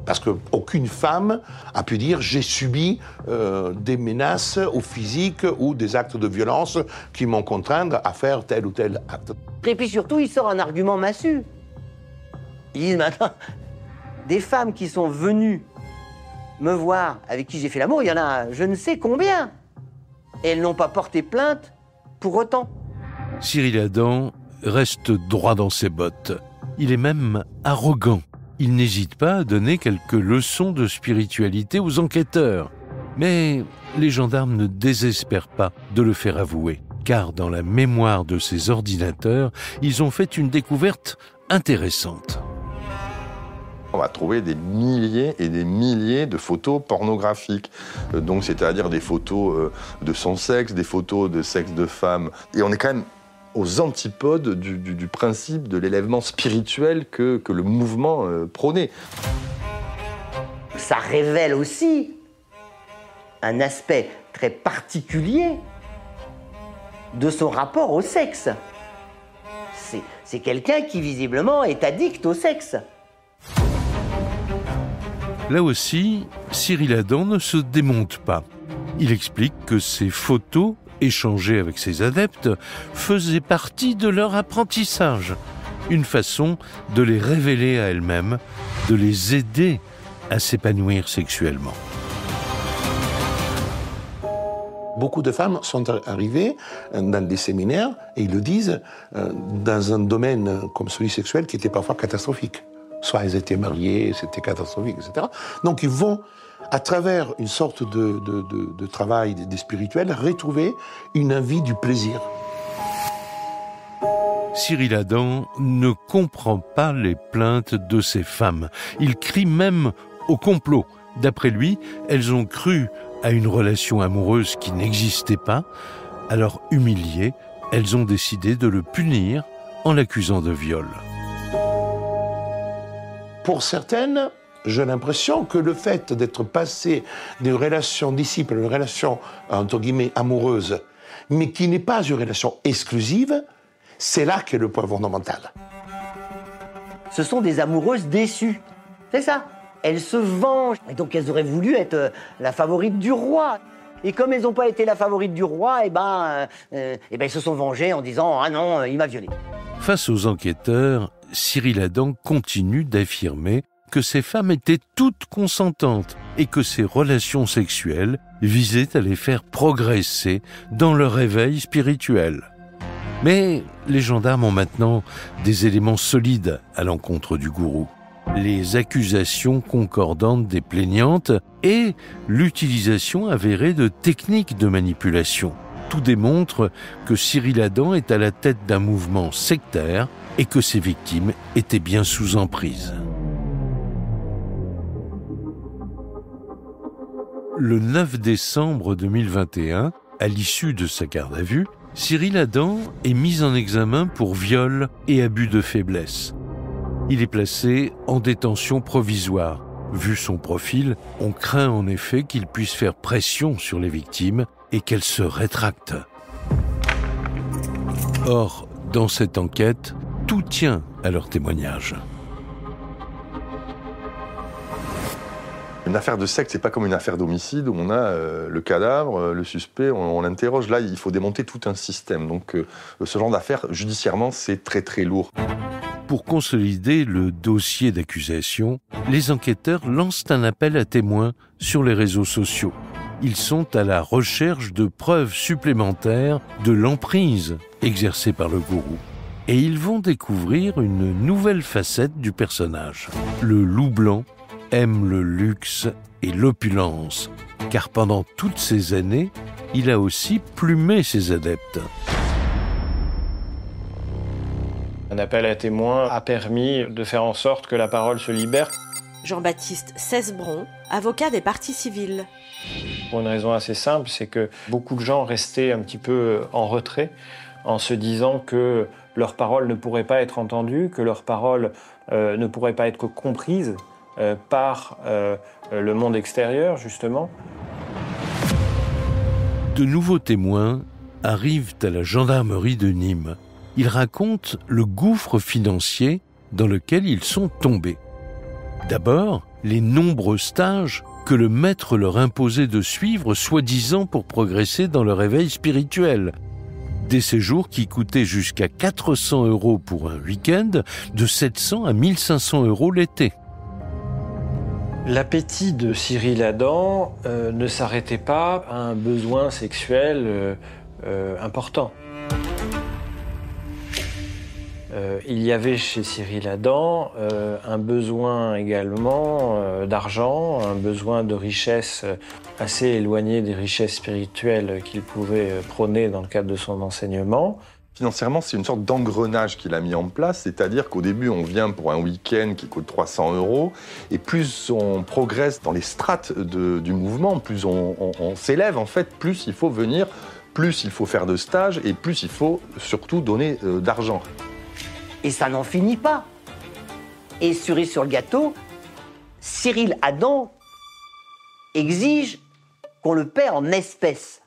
Parce qu'aucune femme a pu dire « j'ai subi des menaces ou physiques ou des actes de violence qui m'ont contraint à faire tel ou tel acte ».
Et puis surtout, il sort un argument massu. Il dit maintenant, des femmes qui sont venues me voir, avec qui j'ai fait l'amour, il y en a je ne sais combien. Et elles n'ont pas porté plainte pour autant.
Cyril Adam reste droit dans ses bottes. Il est même arrogant. Il n'hésite pas à donner quelques leçons de spiritualité aux enquêteurs. Mais les gendarmes ne désespèrent pas de le faire avouer, car dans la mémoire de ses ordinateurs, ils ont fait une découverte intéressante.
On va trouver des milliers et des milliers de photos pornographiques. Donc, c'est-à-dire des photos de son sexe, des photos de sexe de femme. Et on est quand même aux antipodes du principe de l'élèvement spirituel que le mouvement prônait.
Ça révèle aussi un aspect très particulier de son rapport au sexe. C'est quelqu'un qui visiblement est addict au sexe.
Là aussi, Cyril Adam ne se démonte pas. Il explique que ces photos échangées avec ses adeptes faisaient partie de leur apprentissage, une façon de les révéler à elles-mêmes, de les aider à s'épanouir sexuellement.
Beaucoup de femmes sont arrivées dans des séminaires, et ils le disent, dans un domaine comme celui sexuel qui était parfois catastrophique. Soit elles étaient mariées, c'était catastrophique, etc. Donc ils vont, à travers une sorte de travail des spirituels, retrouver une envie du plaisir.
Cyril Adam ne comprend pas les plaintes de ces femmes. Il crie même au complot. D'après lui, elles ont cru à une relation amoureuse qui n'existait pas. Alors humiliées, elles ont décidé de le punir en l'accusant de viol.
Pour certaines, j'ai l'impression que le fait d'être passé d'une relation disciple à une relation, entre guillemets, amoureuse, mais qui n'est pas une relation exclusive, c'est là qu'est le point fondamental.
Ce sont des amoureuses déçues. C'est ça. Elles se vengent. Et donc elles auraient voulu être la favorite du roi. Et comme elles n'ont pas été la favorite du roi, elles se sont vengées en disant « Ah non, il m'a violée ».
Face aux enquêteurs, Cyril Adam continue d'affirmer que ces femmes étaient toutes consentantes et que ces relations sexuelles visaient à les faire progresser dans leur éveil spirituel. Mais les gendarmes ont maintenant des éléments solides à l'encontre du gourou. Les accusations concordantes des plaignantes et l'utilisation avérée de techniques de manipulation. Tout démontre que Cyril Adam est à la tête d'un mouvement sectaire et que ses victimes étaient bien sous emprise. Le 9 décembre 2021, à l'issue de sa garde à vue, Cyril Adam est mis en examen pour viol et abus de faiblesse. Il est placé en détention provisoire. Vu son profil, on craint en effet qu'il puisse faire pression sur les victimes et qu'elles se rétractent. Or, dans cette enquête, tout tient à leur témoignage.
Une affaire de secte, c'est pas comme une affaire d'homicide où on a le cadavre, le suspect, on l'interroge. Là, il faut démonter tout un système. Donc, ce genre d'affaire, judiciairement, c'est très très lourd.
Pour consolider le dossier d'accusation, les enquêteurs lancent un appel à témoins sur les réseaux sociaux. Ils sont à la recherche de preuves supplémentaires de l'emprise exercée par le gourou. Et ils vont découvrir une nouvelle facette du personnage. Le loup blanc aime le luxe et l'opulence, car pendant toutes ces années, il a aussi plumé ses adeptes.
Un appel à témoins a permis de faire en sorte que la parole se libère.
Jean-Baptiste Cesbron, avocat des parties civiles.
Pour une raison assez simple, c'est que beaucoup de gens restaient un petit peu en retrait en se disant que leur parole ne pourrait pas être entendue, que leur parole ne pourrait pas être comprise par le monde extérieur, justement.
De nouveaux témoins arrivent à la gendarmerie de Nîmes. Ils racontent le gouffre financier dans lequel ils sont tombés. D'abord, les nombreux stages que le maître leur imposait de suivre, soi-disant pour progresser dans leur éveil spirituel. Des séjours qui coûtaient jusqu'à 400 € pour un week-end, de 700 à 1500 € l'été.
L'appétit de Cyril Adam ne s'arrêtait pas à un besoin sexuel important. Il y avait chez Cyril Adam un besoin également d'argent, un besoin de richesse assez éloigné des richesses spirituelles qu'il pouvait prôner dans le cadre de son enseignement.
Financièrement, c'est une sorte d'engrenage qu'il a mis en place, c'est-à-dire qu'au début, on vient pour un week-end qui coûte 300 €, et plus on progresse dans les strates du mouvement, plus on s'élève, en fait, plus il faut venir, plus il faut faire de stages, et plus il faut surtout donner d'argent.
Et ça n'en finit pas. Et cerise sur le gâteau, Cyril Adam exige qu'on le paie en espèces.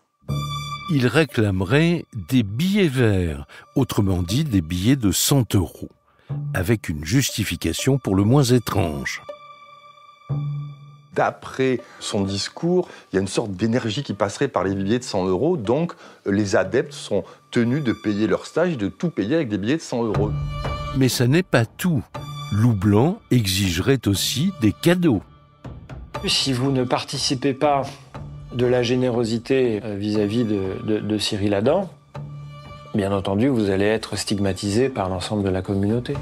Il réclamerait des billets verts, autrement dit des billets de 100 €, avec une justification pour le moins étrange.
D'après son discours, il y a une sorte d'énergie qui passerait par les billets de 100 €, donc les adeptes sont tenus de payer leur stage et de tout payer avec des billets de 100 €.
Mais ça n'est pas tout. Loup Blanc exigerait aussi des cadeaux.
Si vous ne participez pas de la générosité vis-à-vis de Cyril Adam, bien entendu, vous allez être stigmatisé par l'ensemble de la communauté.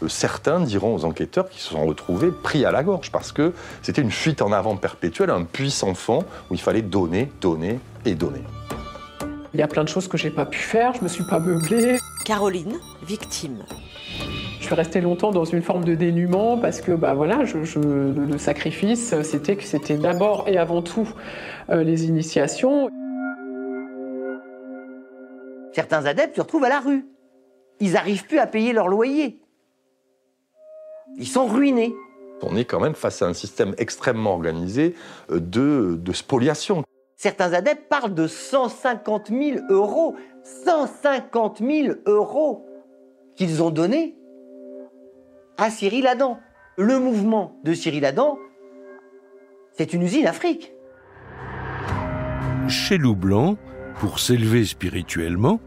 Certains diront aux enquêteurs qu'ils se sont retrouvés pris à la gorge parce que c'était une fuite en avant perpétuelle, un puits sans fond où il fallait donner, donner et donner.
Il y a plein de choses que j'ai pas pu faire, je me suis pas meublée.
Caroline, victime.
Je suis restée longtemps dans une forme de dénuement parce que le sacrifice, c'était d'abord et avant tout les initiations.
Certains adeptes se retrouvent à la rue. Ils n'arrivent plus à payer leur loyer. Ils sont ruinés.
On est quand même face à un système extrêmement organisé de spoliation.
Certains adeptes parlent de 150 000 euros. 150 000 euros qu'ils ont donnés à Cyril Adam. Le mouvement de Cyril Adam, c'est une usine à fric.
Chez Loup Blanc, pour s'élever spirituellement,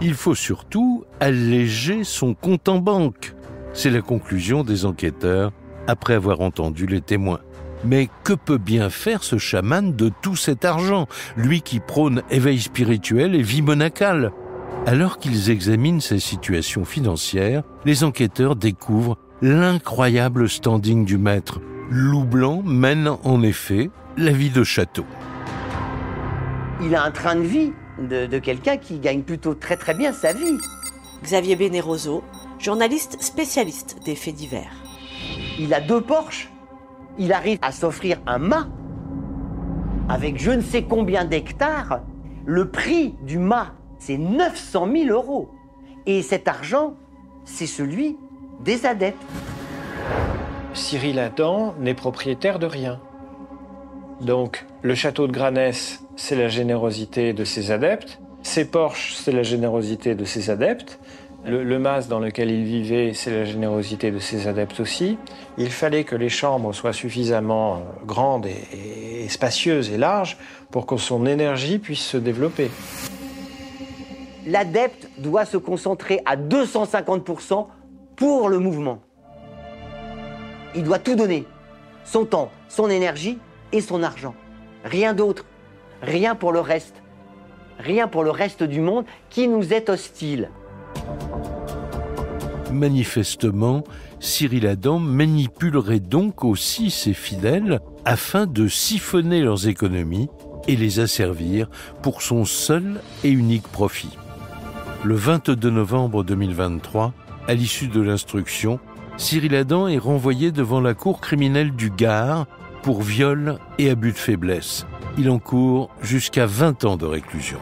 il faut surtout alléger son compte en banque. C'est la conclusion des enquêteurs après avoir entendu les témoins. Mais que peut bien faire ce chaman de tout cet argent, lui qui prône éveil spirituel et vie monacale? Alors qu'ils examinent sa situation financière, les enquêteurs découvrent l'incroyable standing du maître. Loup Blanc mène en effet la vie de château.
Il a un train de vie de quelqu'un qui gagne plutôt très très bien sa vie.
Xavier Bénéroso, journaliste spécialiste des faits divers.
Il a 2 Porsche. Il arrive à s'offrir un mât avec je ne sais combien d'hectares. Le prix du mât, c'est 900 000 euros. Et cet argent, c'est celui des adeptes.
Cyril Adam n'est propriétaire de rien. Donc, le château de Granès, c'est la générosité de ses adeptes. Ses Porsches, c'est la générosité de ses adeptes. Le mas dans lequel il vivait, c'est la générosité de ses adeptes aussi. Il fallait que les chambres soient suffisamment grandes et spacieuses et larges pour que son énergie puisse se développer.
L'adepte doit se concentrer à 250% pour le mouvement. Il doit tout donner. Son temps, son énergie et son argent. Rien d'autre. Rien pour le reste. Rien pour le reste du monde qui nous est hostile.
Manifestement, Cyril Adam manipulerait donc aussi ses fidèles afin de siphonner leurs économies et les asservir pour son seul et unique profit. Le 22 novembre 2023, à l'issue de l'instruction, Cyril Adam est renvoyé devant la cour criminelle du Gard pour viol et abus de faiblesse. Il encourt jusqu'à 20 ans de réclusion.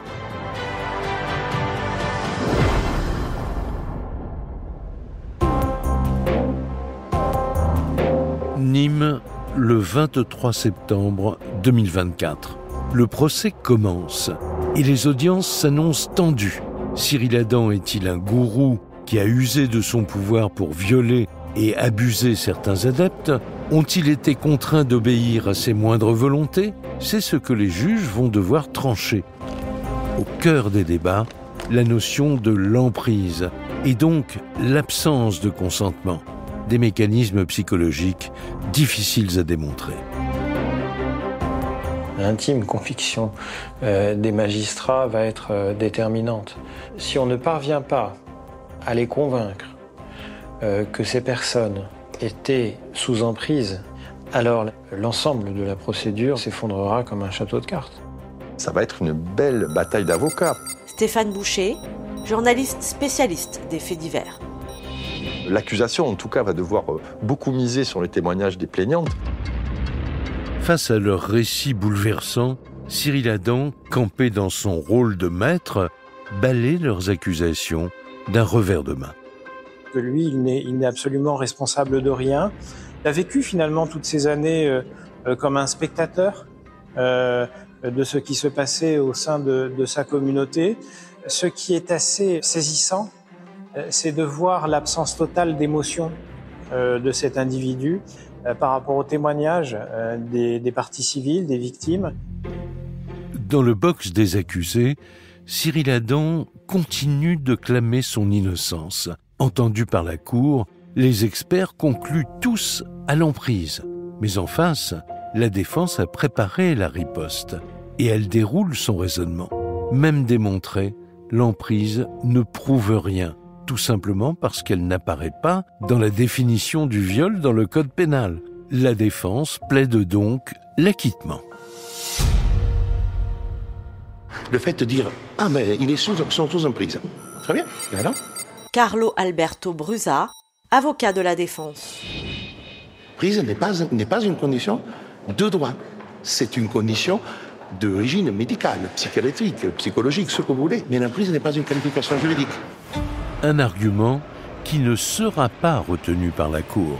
Nîmes, le 23 septembre 2024. Le procès commence et les audiences s'annoncent tendues. Cyril Adam est-il un gourou qui a usé de son pouvoir pour violer et abuser certains adeptes? Ont-ils été contraints d'obéir à ses moindres volontés? C'est ce que les juges vont devoir trancher. Au cœur des débats, la notion de l'emprise et donc l'absence de consentement. Des mécanismes psychologiques difficiles à démontrer.
L'intime conviction des magistrats va être déterminante. Si on ne parvient pas à les convaincre que ces personnes étaient sous emprise, alors l'ensemble de la procédure s'effondrera comme un château de cartes.
Ça va être une belle bataille d'avocats.
Stéphane Boucher, journaliste spécialiste des faits divers.
L'accusation, en tout cas, va devoir beaucoup miser sur les témoignages des plaignantes.
Face à leur récit bouleversant, Cyril Adam, campé dans son rôle de maître, balaie leurs accusations d'un revers de main.
Que lui, il n'est absolument responsable de rien. Il a vécu finalement toutes ces années comme un spectateur de ce qui se passait au sein de sa communauté. Ce qui est assez saisissant, c'est de voir l'absence totale d'émotion de cet individu par rapport aux témoignages des parties civiles, des victimes.
Dans le box des accusés, Cyril Adam continue de clamer son innocence. Entendu par la cour, les experts concluent tous à l'emprise. Mais en face, la défense a préparé la riposte et elle déroule son raisonnement. Même démontré, l'emprise ne prouve rien, tout simplement parce qu'elle n'apparaît pas dans la définition du viol dans le code pénal. La défense plaide donc l'acquittement.
Le fait de dire « Ah, mais ils sont tous en prison ». Très bien, et alors ?
Carlo Alberto Brusa, avocat de la défense.
Prise n'est pas une condition de droit. C'est une condition d'origine médicale, psychiatrique, psychologique, ce que vous voulez. Mais la prise n'est pas une qualification juridique.
Un argument qui ne sera pas retenu par la Cour.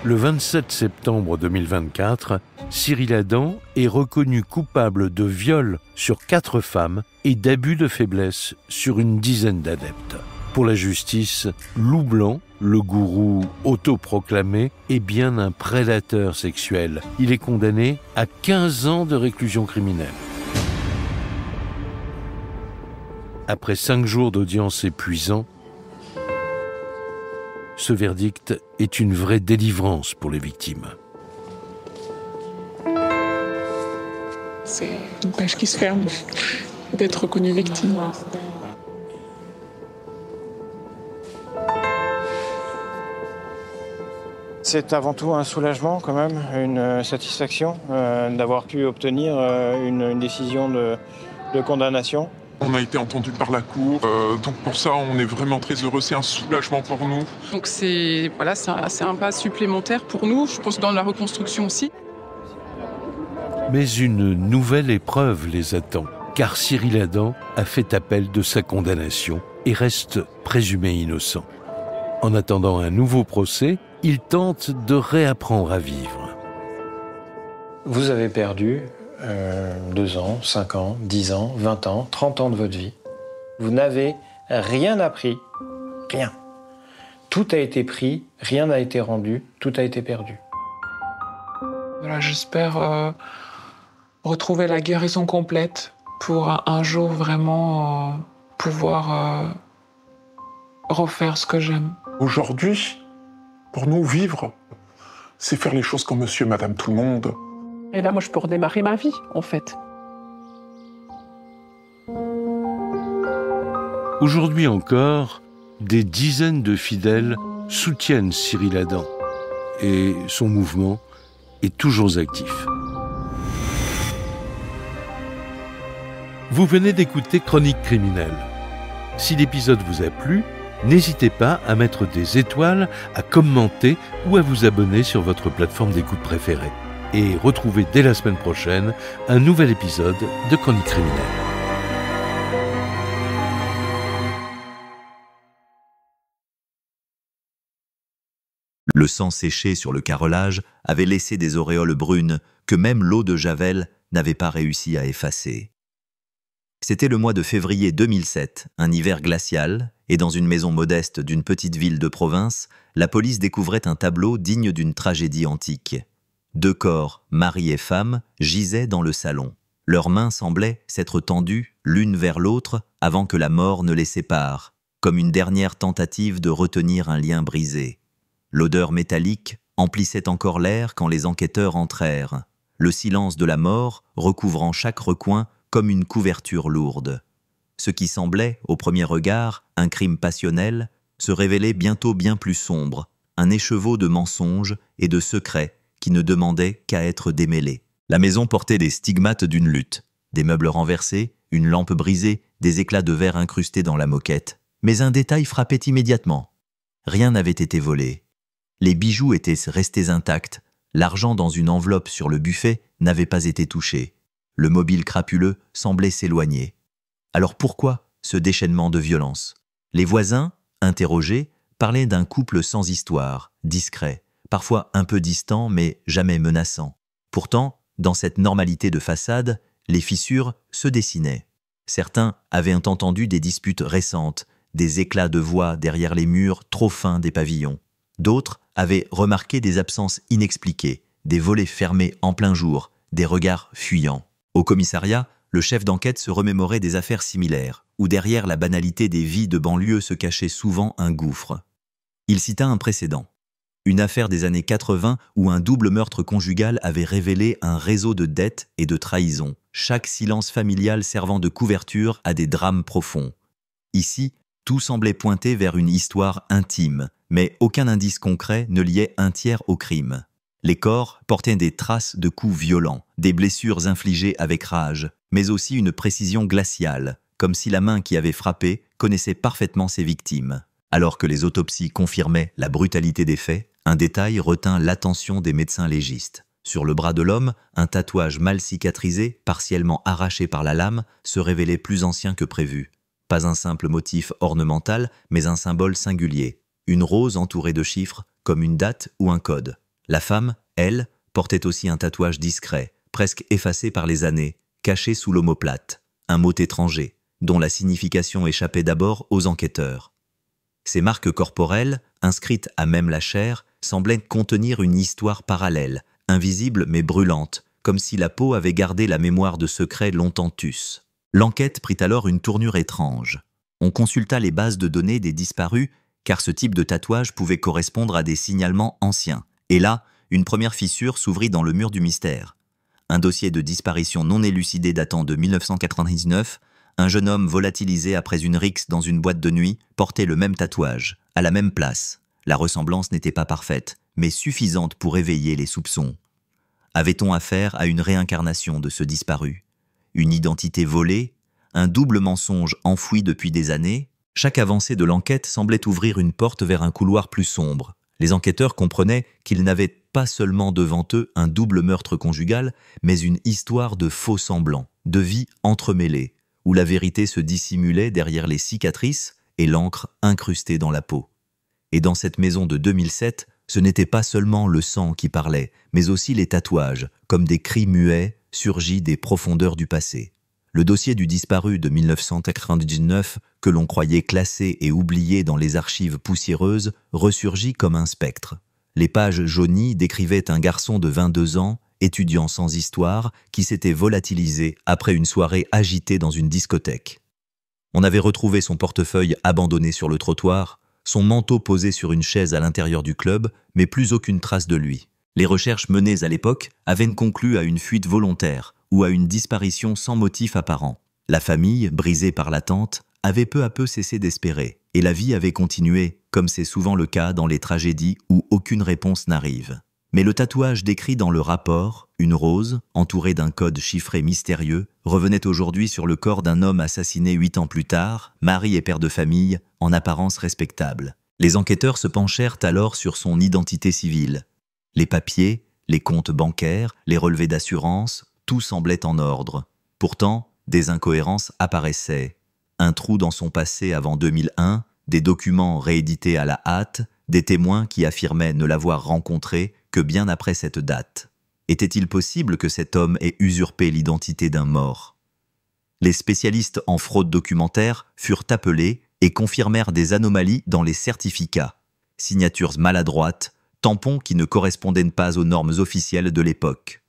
Le 27 septembre 2024, Cyril Adam est reconnu coupable de viol sur 4 femmes et d'abus de faiblesse sur une dizaine d'adeptes. Pour la justice, Loup Blanc, le gourou autoproclamé, est bien un prédateur sexuel. Il est condamné à 15 ans de réclusion criminelle. Après 5 jours d'audience épuisants, ce verdict est une vraie délivrance pour les victimes.
C'est une page qui se ferme, d'être reconnue victime.
C'est avant tout un soulagement quand même, une satisfaction d'avoir pu obtenir une décision de condamnation.
On a été entendu par la Cour, donc pour ça on est vraiment très heureux, c'est un soulagement pour nous.
Donc c'est un pas supplémentaire pour nous, je pense dans la reconstruction aussi.
Mais une nouvelle épreuve les attend, car Cyril Adam a fait appel de sa condamnation et reste présumé innocent. En attendant un nouveau procès, il tente de réapprendre à vivre.
Vous avez perdu 2 ans, 5 ans, 10 ans, 20 ans, 30 ans de votre vie. Vous n'avez rien appris, rien. Tout a été pris, rien n'a été rendu, tout a été perdu.
Voilà, j'espère retrouver la guérison complète pour un jour vraiment pouvoir refaire ce que j'aime.
Aujourd'hui, pour nous, vivre, c'est faire les choses comme monsieur et madame tout le monde.
Et là, moi, je peux redémarrer ma vie, en fait.
Aujourd'hui encore, des dizaines de fidèles soutiennent Cyril Adam et son mouvement est toujours actif. Vous venez d'écouter Chronique criminelle. Si l'épisode vous a plu, n'hésitez pas à mettre des étoiles, à commenter ou à vous abonner sur votre plateforme d'écoute préférée. Et retrouvez dès la semaine prochaine un nouvel épisode de Chronique criminelle.
Le sang séché sur le carrelage avait laissé des auréoles brunes que même l'eau de Javel n'avait pas réussi à effacer. C'était le mois de février 2007, un hiver glacial, et dans une maison modeste d'une petite ville de province, la police découvrait un tableau digne d'une tragédie antique. 2 corps, mari et femme, gisaient dans le salon. Leurs mains semblaient s'être tendues l'une vers l'autre avant que la mort ne les sépare, comme une dernière tentative de retenir un lien brisé. L'odeur métallique emplissait encore l'air quand les enquêteurs entrèrent, le silence de la mort recouvrant chaque recoin comme une couverture lourde. Ce qui semblait, au premier regard, un crime passionnel, se révélait bientôt bien plus sombre, un écheveau de mensonges et de secrets qui ne demandait qu'à être démêlés. La maison portait des stigmates d'une lutte, des meubles renversés, une lampe brisée, des éclats de verre incrustés dans la moquette. Mais un détail frappait immédiatement. Rien n'avait été volé. Les bijoux étaient restés intacts, l'argent dans une enveloppe sur le buffet n'avait pas été touché. Le mobile crapuleux semblait s'éloigner. Alors pourquoi ce déchaînement de violence? Les voisins, interrogés, parlaient d'un couple sans histoire, discret, parfois un peu distant mais jamais menaçant. Pourtant, dans cette normalité de façade, les fissures se dessinaient. Certains avaient entendu des disputes récentes, des éclats de voix derrière les murs trop fins des pavillons. D'autres avaient remarqué des absences inexpliquées, des volets fermés en plein jour, des regards fuyants. Au commissariat, le chef d'enquête se remémorait des affaires similaires, où derrière la banalité des vies de banlieue se cachait souvent un gouffre. Il cita un précédent. Une affaire des années 80 où un double meurtre conjugal avait révélé un réseau de dettes et de trahisons, chaque silence familial servant de couverture à des drames profonds. Ici, tout semblait pointer vers une histoire intime, mais aucun indice concret ne liait un tiers au crime. Les corps portaient des traces de coups violents, des blessures infligées avec rage, mais aussi une précision glaciale, comme si la main qui avait frappé connaissait parfaitement ses victimes. Alors que les autopsies confirmaient la brutalité des faits, un détail retint l'attention des médecins légistes. Sur le bras de l'homme, un tatouage mal cicatrisé, partiellement arraché par la lame, se révélait plus ancien que prévu. Pas un simple motif ornemental, mais un symbole singulier. Une rose entourée de chiffres, comme une date ou un code. La femme, elle, portait aussi un tatouage discret, presque effacé par les années, caché sous l'omoplate, un mot étranger, dont la signification échappait d'abord aux enquêteurs. Ces marques corporelles, inscrites à même la chair, semblaient contenir une histoire parallèle, invisible mais brûlante, comme si la peau avait gardé la mémoire de secrets longtemps tus. L'enquête prit alors une tournure étrange. On consulta les bases de données des disparus, car ce type de tatouage pouvait correspondre à des signalements anciens. Et là, une première fissure s'ouvrit dans le mur du mystère. Un dossier de disparition non élucidé datant de 1999, un jeune homme volatilisé après une rixe dans une boîte de nuit portait le même tatouage, à la même place. La ressemblance n'était pas parfaite, mais suffisante pour éveiller les soupçons. Avait-on affaire à une réincarnation de ce disparu? Une identité volée? Un double mensonge enfoui depuis des années? Chaque avancée de l'enquête semblait ouvrir une porte vers un couloir plus sombre. Les enquêteurs comprenaient qu'ils n'avaient pas seulement devant eux un double meurtre conjugal, mais une histoire de faux semblants, de vies entremêlées, où la vérité se dissimulait derrière les cicatrices et l'encre incrustée dans la peau. Et dans cette maison de 2007, ce n'était pas seulement le sang qui parlait, mais aussi les tatouages, comme des cris muets surgis des profondeurs du passé. Le dossier du disparu de 1999, que l'on croyait classé et oublié dans les archives poussiéreuses, ressurgit comme un spectre. Les pages jaunies décrivaient un garçon de 22 ans, étudiant sans histoire, qui s'était volatilisé après une soirée agitée dans une discothèque. On avait retrouvé son portefeuille abandonné sur le trottoir, son manteau posé sur une chaise à l'intérieur du club, mais plus aucune trace de lui. Les recherches menées à l'époque avaient conclu à une fuite volontaire ou à une disparition sans motif apparent. La famille, brisée par l'attente, avait peu à peu cessé d'espérer, et la vie avait continué, comme c'est souvent le cas dans les tragédies où aucune réponse n'arrive. Mais le tatouage décrit dans le rapport, une rose, entourée d'un code chiffré mystérieux, revenait aujourd'hui sur le corps d'un homme assassiné 8 ans plus tard, mari et père de famille, en apparence respectable. Les enquêteurs se penchèrent alors sur son identité civile. Les papiers, les comptes bancaires, les relevés d'assurance, tout semblait en ordre. Pourtant, des incohérences apparaissaient. Un trou dans son passé avant 2001, des documents réédités à la hâte, des témoins qui affirmaient ne l'avoir rencontré que bien après cette date. Était-il possible que cet homme ait usurpé l'identité d'un mort? Les spécialistes en fraude documentaire furent appelés et confirmèrent des anomalies dans les certificats. Signatures maladroites, tampons qui ne correspondaient pas aux normes officielles de l'époque.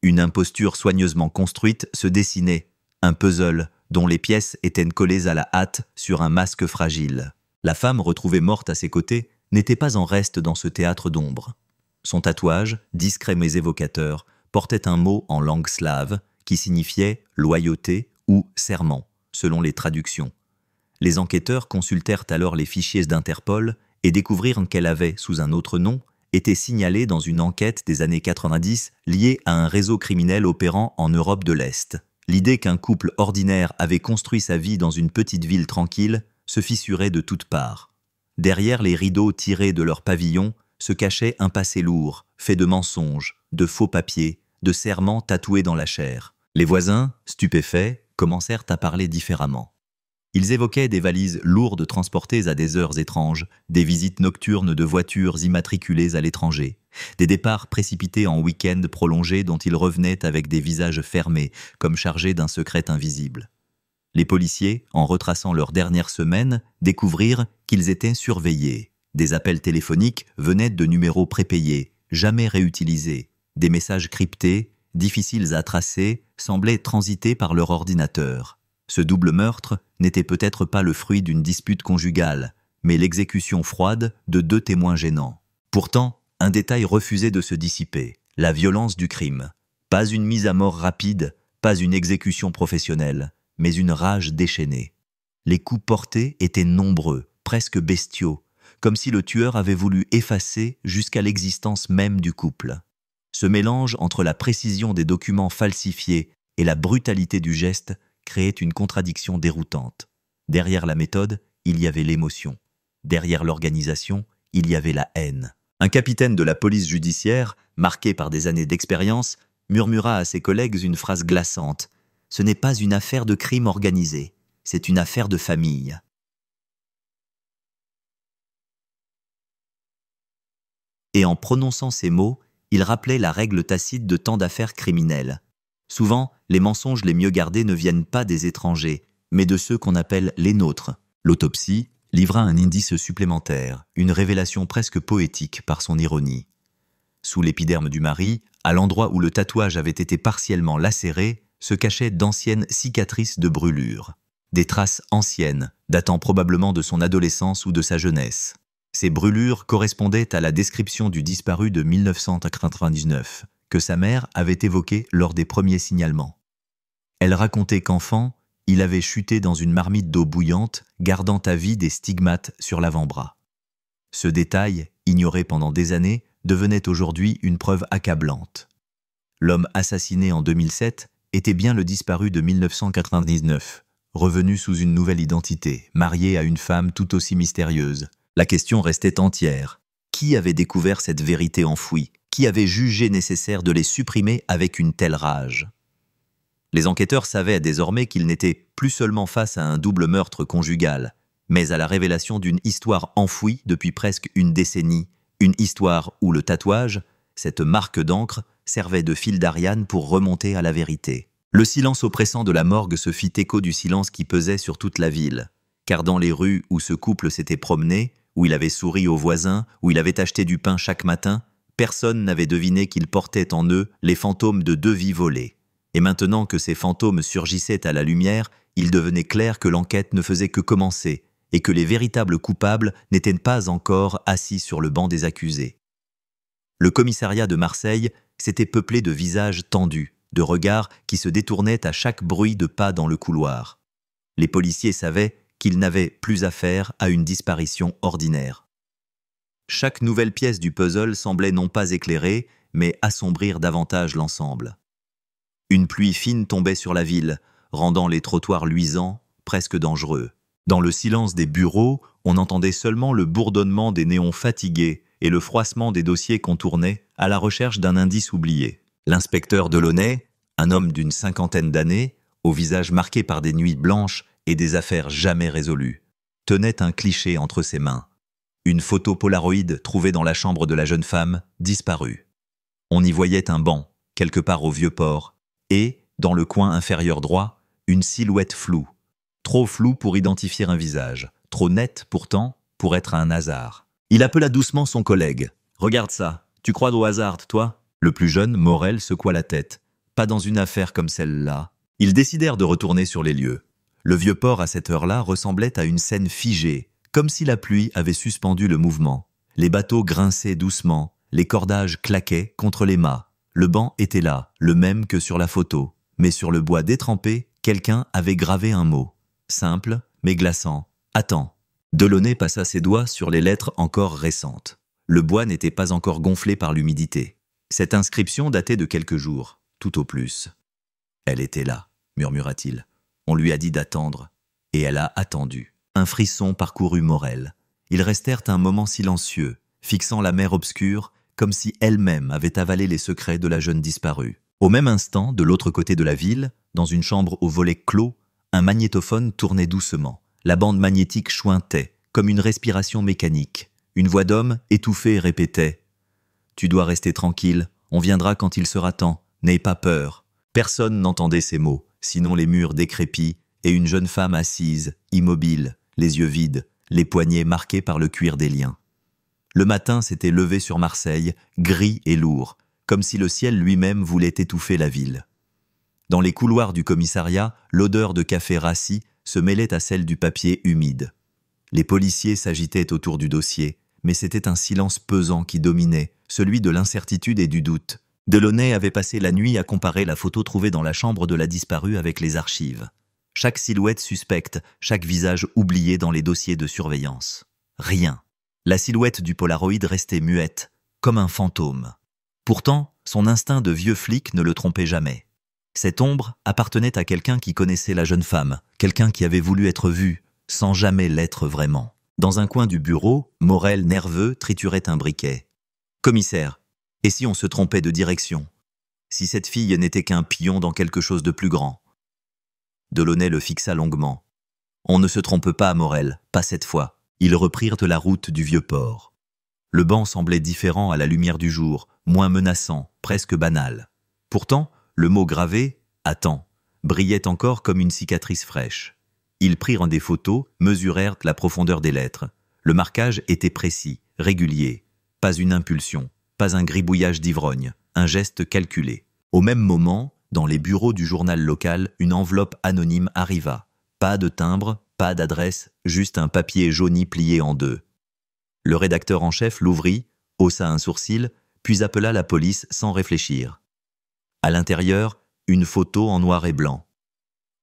Une imposture soigneusement construite se dessinait, un puzzle dont les pièces étaient collées à la hâte sur un masque fragile. La femme retrouvée morte à ses côtés n'était pas en reste dans ce théâtre d'ombre. Son tatouage, discret mais évocateur, portait un mot en langue slave qui signifiait loyauté ou serment, selon les traductions. Les enquêteurs consultèrent alors les fichiers d'Interpol et découvrirent qu'elle avait, sous un autre nom, été signalée dans une enquête des années 90 liée à un réseau criminel opérant en Europe de l'Est. L'idée qu'un couple ordinaire avait construit sa vie dans une petite ville tranquille se fissurait de toutes parts. Derrière les rideaux tirés de leur pavillon se cachait un passé lourd, fait de mensonges, de faux papiers, de serments tatoués dans la chair. Les voisins, stupéfaits, commencèrent à parler différemment. Ils évoquaient des valises lourdes transportées à des heures étranges, des visites nocturnes de voitures immatriculées à l'étranger, des départs précipités en week-end prolongés dont ils revenaient avec des visages fermés, comme chargés d'un secret invisible. Les policiers, en retraçant leurs dernières semaines, découvrirent qu'ils étaient surveillés. Des appels téléphoniques venaient de numéros prépayés, jamais réutilisés. Des messages cryptés, difficiles à tracer, semblaient transiter par leur ordinateur. Ce double meurtre n'était peut-être pas le fruit d'une dispute conjugale, mais l'exécution froide de 2 témoins gênants. Pourtant, un détail refusait de se dissiper, la violence du crime. Pas une mise à mort rapide, pas une exécution professionnelle, mais une rage déchaînée. Les coups portés étaient nombreux, presque bestiaux, comme si le tueur avait voulu effacer jusqu'à l'existence même du couple. Ce mélange entre la précision des documents falsifiés et la brutalité du geste créait une contradiction déroutante. Derrière la méthode, il y avait l'émotion. Derrière l'organisation, il y avait la haine. Un capitaine de la police judiciaire, marqué par des années d'expérience, murmura à ses collègues une phrase glaçante. « Ce n'est pas une affaire de crime organisé, c'est une affaire de famille. » Et en prononçant ces mots, il rappelait la règle tacite de tant d'affaires criminelles. Souvent, les mensonges les mieux gardés ne viennent pas des étrangers, mais de ceux qu'on appelle les nôtres. L'autopsie livra un indice supplémentaire, une révélation presque poétique par son ironie. Sous l'épiderme du mari, à l'endroit où le tatouage avait été partiellement lacéré, se cachaient d'anciennes cicatrices de brûlure. Des traces anciennes, datant probablement de son adolescence ou de sa jeunesse. Ces brûlures correspondaient à la description du disparu de 1999, que sa mère avait évoquée lors des premiers signalements. Elle racontait qu'enfant, il avait chuté dans une marmite d'eau bouillante, gardant à vie des stigmates sur l'avant-bras. Ce détail, ignoré pendant des années, devenait aujourd'hui une preuve accablante. L'homme assassiné en 2007 était bien le disparu de 1999, revenu sous une nouvelle identité, marié à une femme tout aussi mystérieuse. La question restait entière. Qui avait découvert cette vérité enfouie? Qui avait jugé nécessaire de les supprimer avec une telle rage? Les enquêteurs savaient désormais qu'ils n'étaient plus seulement face à un double meurtre conjugal, mais à la révélation d'une histoire enfouie depuis presque une décennie, une histoire où le tatouage, cette marque d'encre, servait de fil d'Ariane pour remonter à la vérité. Le silence oppressant de la morgue se fit écho du silence qui pesait sur toute la ville, car dans les rues où ce couple s'était promené, où il avait souri aux voisins, où il avait acheté du pain chaque matin, personne n'avait deviné qu'ils portaient en eux les fantômes de 2 vies volées. Et maintenant que ces fantômes surgissaient à la lumière, il devenait clair que l'enquête ne faisait que commencer, et que les véritables coupables n'étaient pas encore assis sur le banc des accusés. Le commissariat de Marseille s'était peuplé de visages tendus, de regards qui se détournaient à chaque bruit de pas dans le couloir. Les policiers savaient qu'ils n'avaient plus affaire à une disparition ordinaire. Chaque nouvelle pièce du puzzle semblait non pas éclairer, mais assombrir davantage l'ensemble. Une pluie fine tombait sur la ville, rendant les trottoirs luisants, presque dangereux. Dans le silence des bureaux, on entendait seulement le bourdonnement des néons fatigués et le froissement des dossiers qu'on tournait à la recherche d'un indice oublié. L'inspecteur Delaunay, un homme d'une 50aine d'années, au visage marqué par des nuits blanches et des affaires jamais résolues, tenait un cliché entre ses mains. Une photo Polaroid trouvée dans la chambre de la jeune femme, disparue. On y voyait un banc, quelque part au Vieux-Port, et, dans le coin inférieur droit, une silhouette floue. Trop floue pour identifier un visage, trop nette pourtant pour être un hasard. Il appela doucement son collègue. « Regarde ça, tu crois au hasard, toi ?» Le plus jeune, Morel, secoua la tête. Pas dans une affaire comme celle-là. Ils décidèrent de retourner sur les lieux. Le Vieux-Port à cette heure-là ressemblait à une scène figée, comme si la pluie avait suspendu le mouvement. Les bateaux grinçaient doucement, les cordages claquaient contre les mâts. Le banc était là, le même que sur la photo. Mais sur le bois détrempé, quelqu'un avait gravé un mot. Simple, mais glaçant. « Attends !» Delaunay passa ses doigts sur les lettres encore récentes. Le bois n'était pas encore gonflé par l'humidité. Cette inscription datait de quelques jours, tout au plus. « Elle était là », murmura-t-il. On lui a dit d'attendre, et elle a attendu. Un frisson parcourut Morel. Ils restèrent un moment silencieux, fixant la mer obscure, comme si elle-même avait avalé les secrets de la jeune disparue. Au même instant, de l'autre côté de la ville, dans une chambre au volet clos, un magnétophone tournait doucement. La bande magnétique chointait, comme une respiration mécanique. Une voix d'homme, étouffée, répétait « Tu dois rester tranquille, on viendra quand il sera temps, n'aie pas peur. » Personne n'entendait ces mots, sinon les murs décrépits et une jeune femme assise, immobile, les yeux vides, les poignets marqués par le cuir des liens. Le matin s'était levé sur Marseille, gris et lourd, comme si le ciel lui-même voulait étouffer la ville. Dans les couloirs du commissariat, l'odeur de café rassis se mêlait à celle du papier humide. Les policiers s'agitaient autour du dossier, mais c'était un silence pesant qui dominait, celui de l'incertitude et du doute. Delaunay avait passé la nuit à comparer la photo trouvée dans la chambre de la disparue avec les archives. Chaque silhouette suspecte, chaque visage oublié dans les dossiers de surveillance. Rien. La silhouette du Polaroid restait muette, comme un fantôme. Pourtant, son instinct de vieux flic ne le trompait jamais. Cette ombre appartenait à quelqu'un qui connaissait la jeune femme, quelqu'un qui avait voulu être vu, sans jamais l'être vraiment. Dans un coin du bureau, Morel, nerveux, triturait un briquet. « Commissaire, et si on se trompait de direction? Si cette fille n'était qu'un pion dans quelque chose de plus grand ?» Delaunay le fixa longuement. « On ne se trompe pas, Morel, pas cette fois. » Ils reprirent la route du Vieux-Port. Le banc semblait différent à la lumière du jour, moins menaçant, presque banal. Pourtant, le mot gravé, « Attends », brillait encore comme une cicatrice fraîche. Ils prirent des photos, mesurèrent la profondeur des lettres. Le marquage était précis, régulier. Pas une impulsion, pas un gribouillage d'ivrogne, un geste calculé. Au même moment, dans les bureaux du journal local, une enveloppe anonyme arriva. Pas de timbre, pas d'adresse, juste un papier jauni plié en deux. Le rédacteur en chef l'ouvrit, haussa un sourcil, puis appela la police sans réfléchir. À l'intérieur, une photo en noir et blanc.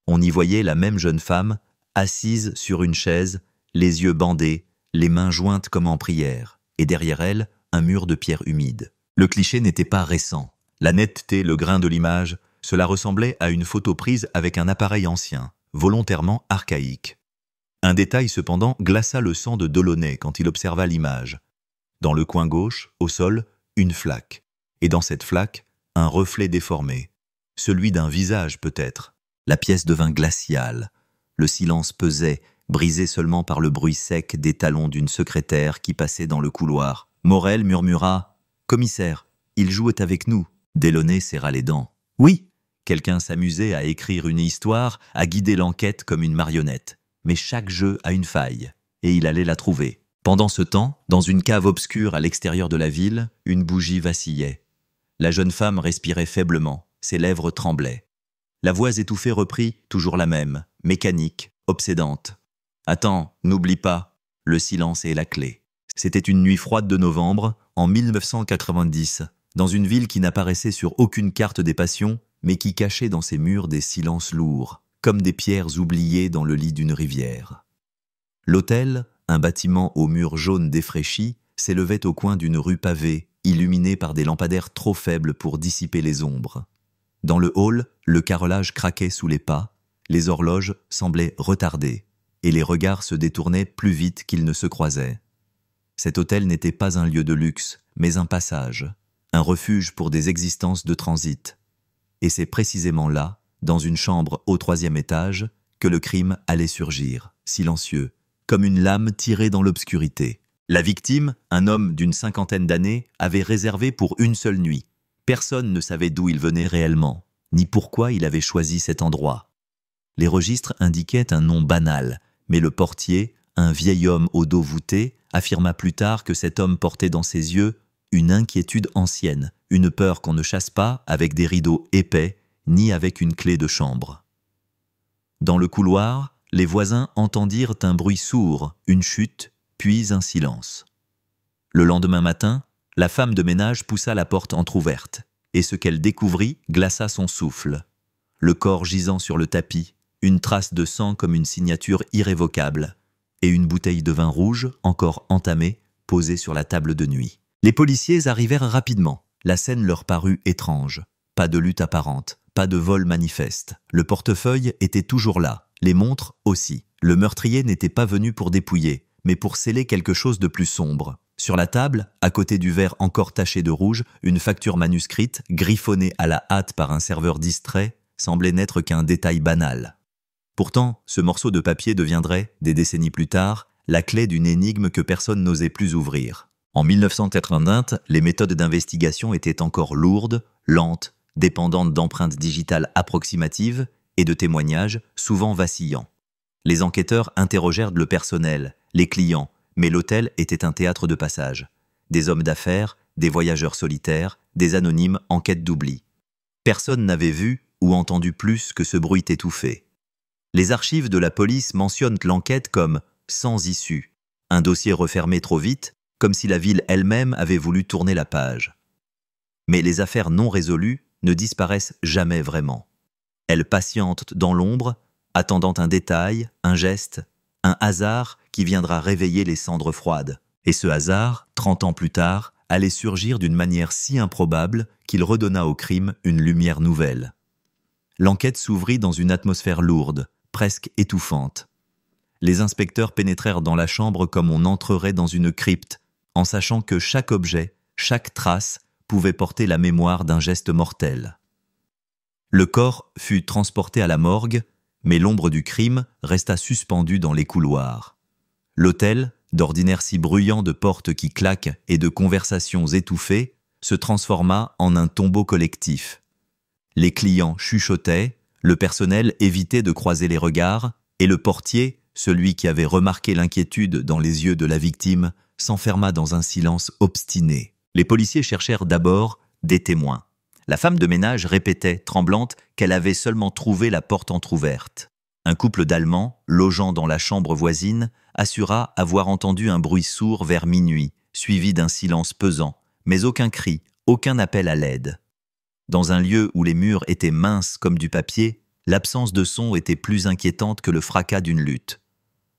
On y voyait la même jeune femme, assise sur une chaise, les yeux bandés, les mains jointes comme en prière, et derrière elle, un mur de pierre humide. Le cliché n'était pas récent. La netteté, le grain de l'image, cela ressemblait à une photo prise avec un appareil ancien, volontairement archaïque. Un détail cependant glaça le sang de Delaunay quand il observa l'image. Dans le coin gauche, au sol, une flaque. Et dans cette flaque, un reflet déformé. Celui d'un visage peut-être. La pièce devint glaciale. Le silence pesait, brisé seulement par le bruit sec des talons d'une secrétaire qui passait dans le couloir. Morel murmura « Commissaire, il jouait avec nous ». Delaunay serra les dents. « Oui !» Quelqu'un s'amusait à écrire une histoire, à guider l'enquête comme une marionnette. Mais chaque jeu a une faille, et il allait la trouver. Pendant ce temps, dans une cave obscure à l'extérieur de la ville, une bougie vacillait. La jeune femme respirait faiblement, ses lèvres tremblaient. La voix étouffée reprit, toujours la même, mécanique, obsédante. « Attends, n'oublie pas, le silence est la clé. » C'était une nuit froide de novembre, en 1990, dans une ville qui n'apparaissait sur aucune carte des passions, mais qui cachait dans ses murs des silences lourds, comme des pierres oubliées dans le lit d'une rivière. L'hôtel, un bâtiment aux murs jaunes défraîchis, s'élevait au coin d'une rue pavée, illuminée par des lampadaires trop faibles pour dissiper les ombres. Dans le hall, le carrelage craquait sous les pas, les horloges semblaient retardées, et les regards se détournaient plus vite qu'ils ne se croisaient. Cet hôtel n'était pas un lieu de luxe, mais un passage, un refuge pour des existences de transit. Et c'est précisément là, dans une chambre au 3e étage, que le crime allait surgir, silencieux, comme une lame tirée dans l'obscurité. La victime, un homme d'une 50aine d'années, avait réservé pour une seule nuit. Personne ne savait d'où il venait réellement, ni pourquoi il avait choisi cet endroit. Les registres indiquaient un nom banal, mais le portier, un vieil homme au dos voûté, affirma plus tard que cet homme portait dans ses yeux une inquiétude ancienne, une peur qu'on ne chasse pas avec des rideaux épais, ni avec une clé de chambre. Dans le couloir, les voisins entendirent un bruit sourd, une chute, puis un silence. Le lendemain matin, la femme de ménage poussa la porte entr'ouverte, et ce qu'elle découvrit glaça son souffle. Le corps gisant sur le tapis, une trace de sang comme une signature irrévocable, et une bouteille de vin rouge, encore entamée, posée sur la table de nuit. Les policiers arrivèrent rapidement. La scène leur parut étrange. Pas de lutte apparente, pas de vol manifeste. Le portefeuille était toujours là, les montres aussi. Le meurtrier n'était pas venu pour dépouiller, mais pour sceller quelque chose de plus sombre. Sur la table, à côté du verre encore taché de rouge, une facture manuscrite, griffonnée à la hâte par un serveur distrait, semblait n'être qu'un détail banal. Pourtant, ce morceau de papier deviendrait, des décennies plus tard, la clé d'une énigme que personne n'osait plus ouvrir. En 1980, les méthodes d'investigation étaient encore lourdes, lentes, dépendantes d'empreintes digitales approximatives et de témoignages souvent vacillants. Les enquêteurs interrogèrent le personnel, les clients, mais l'hôtel était un théâtre de passage. Des hommes d'affaires, des voyageurs solitaires, des anonymes en quête d'oubli. Personne n'avait vu ou entendu plus que ce bruit étouffé. Les archives de la police mentionnent l'enquête comme « sans issue », un dossier refermé trop vite, comme si la ville elle-même avait voulu tourner la page. Mais les affaires non résolues ne disparaissent jamais vraiment. Elles patientent dans l'ombre, attendant un détail, un geste, un hasard qui viendra réveiller les cendres froides. Et ce hasard, 30 ans plus tard, allait surgir d'une manière si improbable qu'il redonna au crime une lumière nouvelle. L'enquête s'ouvrit dans une atmosphère lourde, presque étouffante. Les inspecteurs pénétrèrent dans la chambre comme on entrerait dans une crypte, en sachant que chaque objet, chaque trace, pouvait porter la mémoire d'un geste mortel. Le corps fut transporté à la morgue, mais l'ombre du crime resta suspendue dans les couloirs. L'hôtel, d'ordinaire si bruyant de portes qui claquent et de conversations étouffées, se transforma en un tombeau collectif. Les clients chuchotaient, le personnel évitait de croiser les regards, et le portier, celui qui avait remarqué l'inquiétude dans les yeux de la victime, s'enferma dans un silence obstiné. Les policiers cherchèrent d'abord des témoins. La femme de ménage répétait, tremblante, qu'elle avait seulement trouvé la porte entr'ouverte. Un couple d'Allemands, logeant dans la chambre voisine, assura avoir entendu un bruit sourd vers minuit, suivi d'un silence pesant, mais aucun cri, aucun appel à l'aide. Dans un lieu où les murs étaient minces comme du papier, l'absence de son était plus inquiétante que le fracas d'une lutte.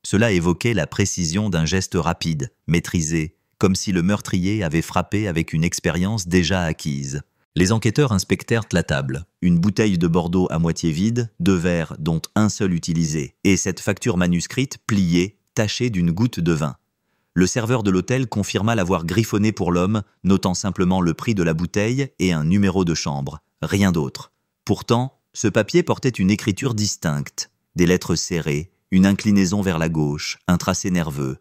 Cela évoquait la précision d'un geste rapide, maîtrisé, comme si le meurtrier avait frappé avec une expérience déjà acquise. Les enquêteurs inspectèrent la table, une bouteille de Bordeaux à moitié vide, 2 verres dont un seul utilisé, et cette facture manuscrite pliée, tachée d'une goutte de vin. Le serveur de l'hôtel confirma l'avoir griffonné pour l'homme, notant simplement le prix de la bouteille et un numéro de chambre, rien d'autre. Pourtant, ce papier portait une écriture distincte, des lettres serrées, une inclinaison vers la gauche, un tracé nerveux.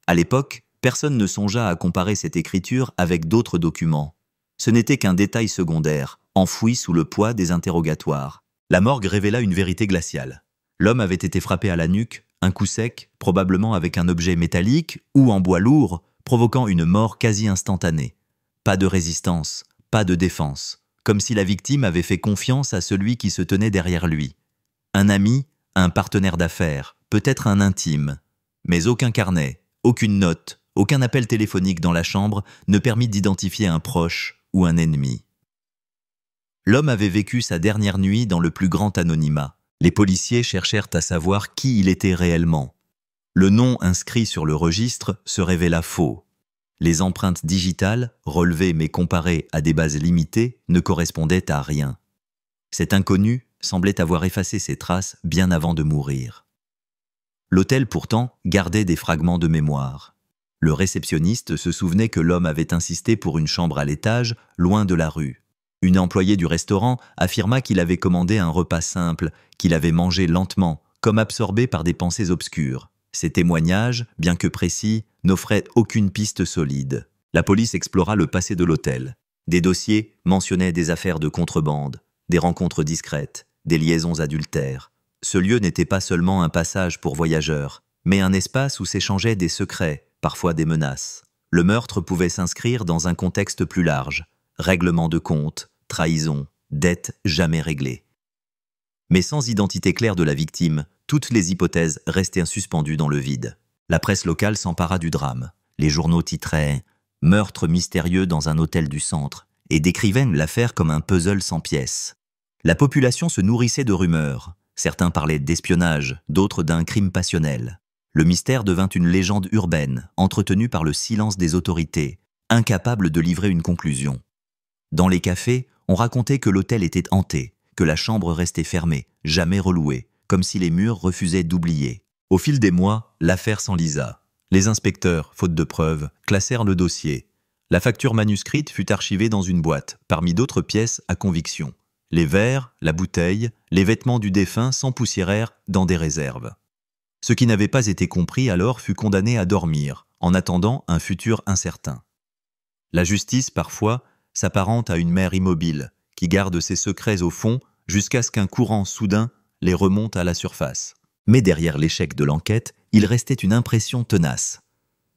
À l'époque, personne ne songea à comparer cette écriture avec d'autres documents. Ce n'était qu'un détail secondaire, enfoui sous le poids des interrogatoires. La morgue révéla une vérité glaciale. L'homme avait été frappé à la nuque, un coup sec, probablement avec un objet métallique ou en bois lourd, provoquant une mort quasi instantanée. Pas de résistance, pas de défense, comme si la victime avait fait confiance à celui qui se tenait derrière lui. Un ami, un partenaire d'affaires, peut-être un intime. Mais aucun carnet, aucune note, aucun appel téléphonique dans la chambre ne permit d'identifier un proche ou un ennemi. L'homme avait vécu sa dernière nuit dans le plus grand anonymat. Les policiers cherchèrent à savoir qui il était réellement. Le nom inscrit sur le registre se révéla faux. Les empreintes digitales, relevées mais comparées à des bases limitées, ne correspondaient à rien. Cet inconnu semblait avoir effacé ses traces bien avant de mourir. L'hôtel, pourtant, gardait des fragments de mémoire. Le réceptionniste se souvenait que l'homme avait insisté pour une chambre à l'étage, loin de la rue. Une employée du restaurant affirma qu'il avait commandé un repas simple, qu'il avait mangé lentement, comme absorbé par des pensées obscures. Ces témoignages, bien que précis, n'offraient aucune piste solide. La police explora le passé de l'hôtel. Des dossiers mentionnaient des affaires de contrebande, des rencontres discrètes, des liaisons adultères. Ce lieu n'était pas seulement un passage pour voyageurs, mais un espace où s'échangeaient des secrets, parfois des menaces. Le meurtre pouvait s'inscrire dans un contexte plus large, règlement de compte, trahison, dette jamais réglée. Mais sans identité claire de la victime, toutes les hypothèses restaient suspendues dans le vide. La presse locale s'empara du drame. Les journaux titraient « Meurtre mystérieux dans un hôtel du centre » et décrivaient l'affaire comme un puzzle sans pièces. La population se nourrissait de rumeurs. Certains parlaient d'espionnage, d'autres d'un crime passionnel. Le mystère devint une légende urbaine, entretenue par le silence des autorités, incapable de livrer une conclusion. Dans les cafés, on racontait que l'hôtel était hanté, que la chambre restait fermée, jamais relouée, comme si les murs refusaient d'oublier. Au fil des mois, l'affaire s'enlisa. Les inspecteurs, faute de preuves, classèrent le dossier. La facture manuscrite fut archivée dans une boîte, parmi d'autres pièces à conviction. Les verres, la bouteille, les vêtements du défunt s'empoussiérèrent dans des réserves. Ce qui n'avait pas été compris alors fut condamné à dormir, en attendant un futur incertain. La justice, parfois, s'apparente à une mer immobile, qui garde ses secrets au fond jusqu'à ce qu'un courant soudain les remonte à la surface. Mais derrière l'échec de l'enquête, il restait une impression tenace.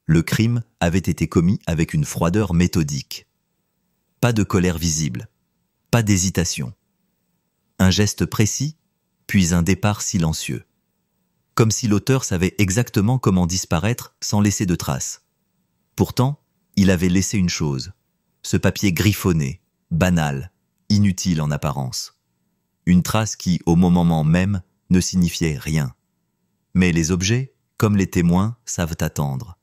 Le crime avait été commis avec une froideur méthodique. Pas de colère visible, pas d'hésitation. Un geste précis, puis un départ silencieux. Comme si l'auteur savait exactement comment disparaître sans laisser de traces. Pourtant, il avait laissé une chose, ce papier griffonné, banal, inutile en apparence. Une trace qui, au moment même, ne signifiait rien. Mais les objets, comme les témoins, savent attendre.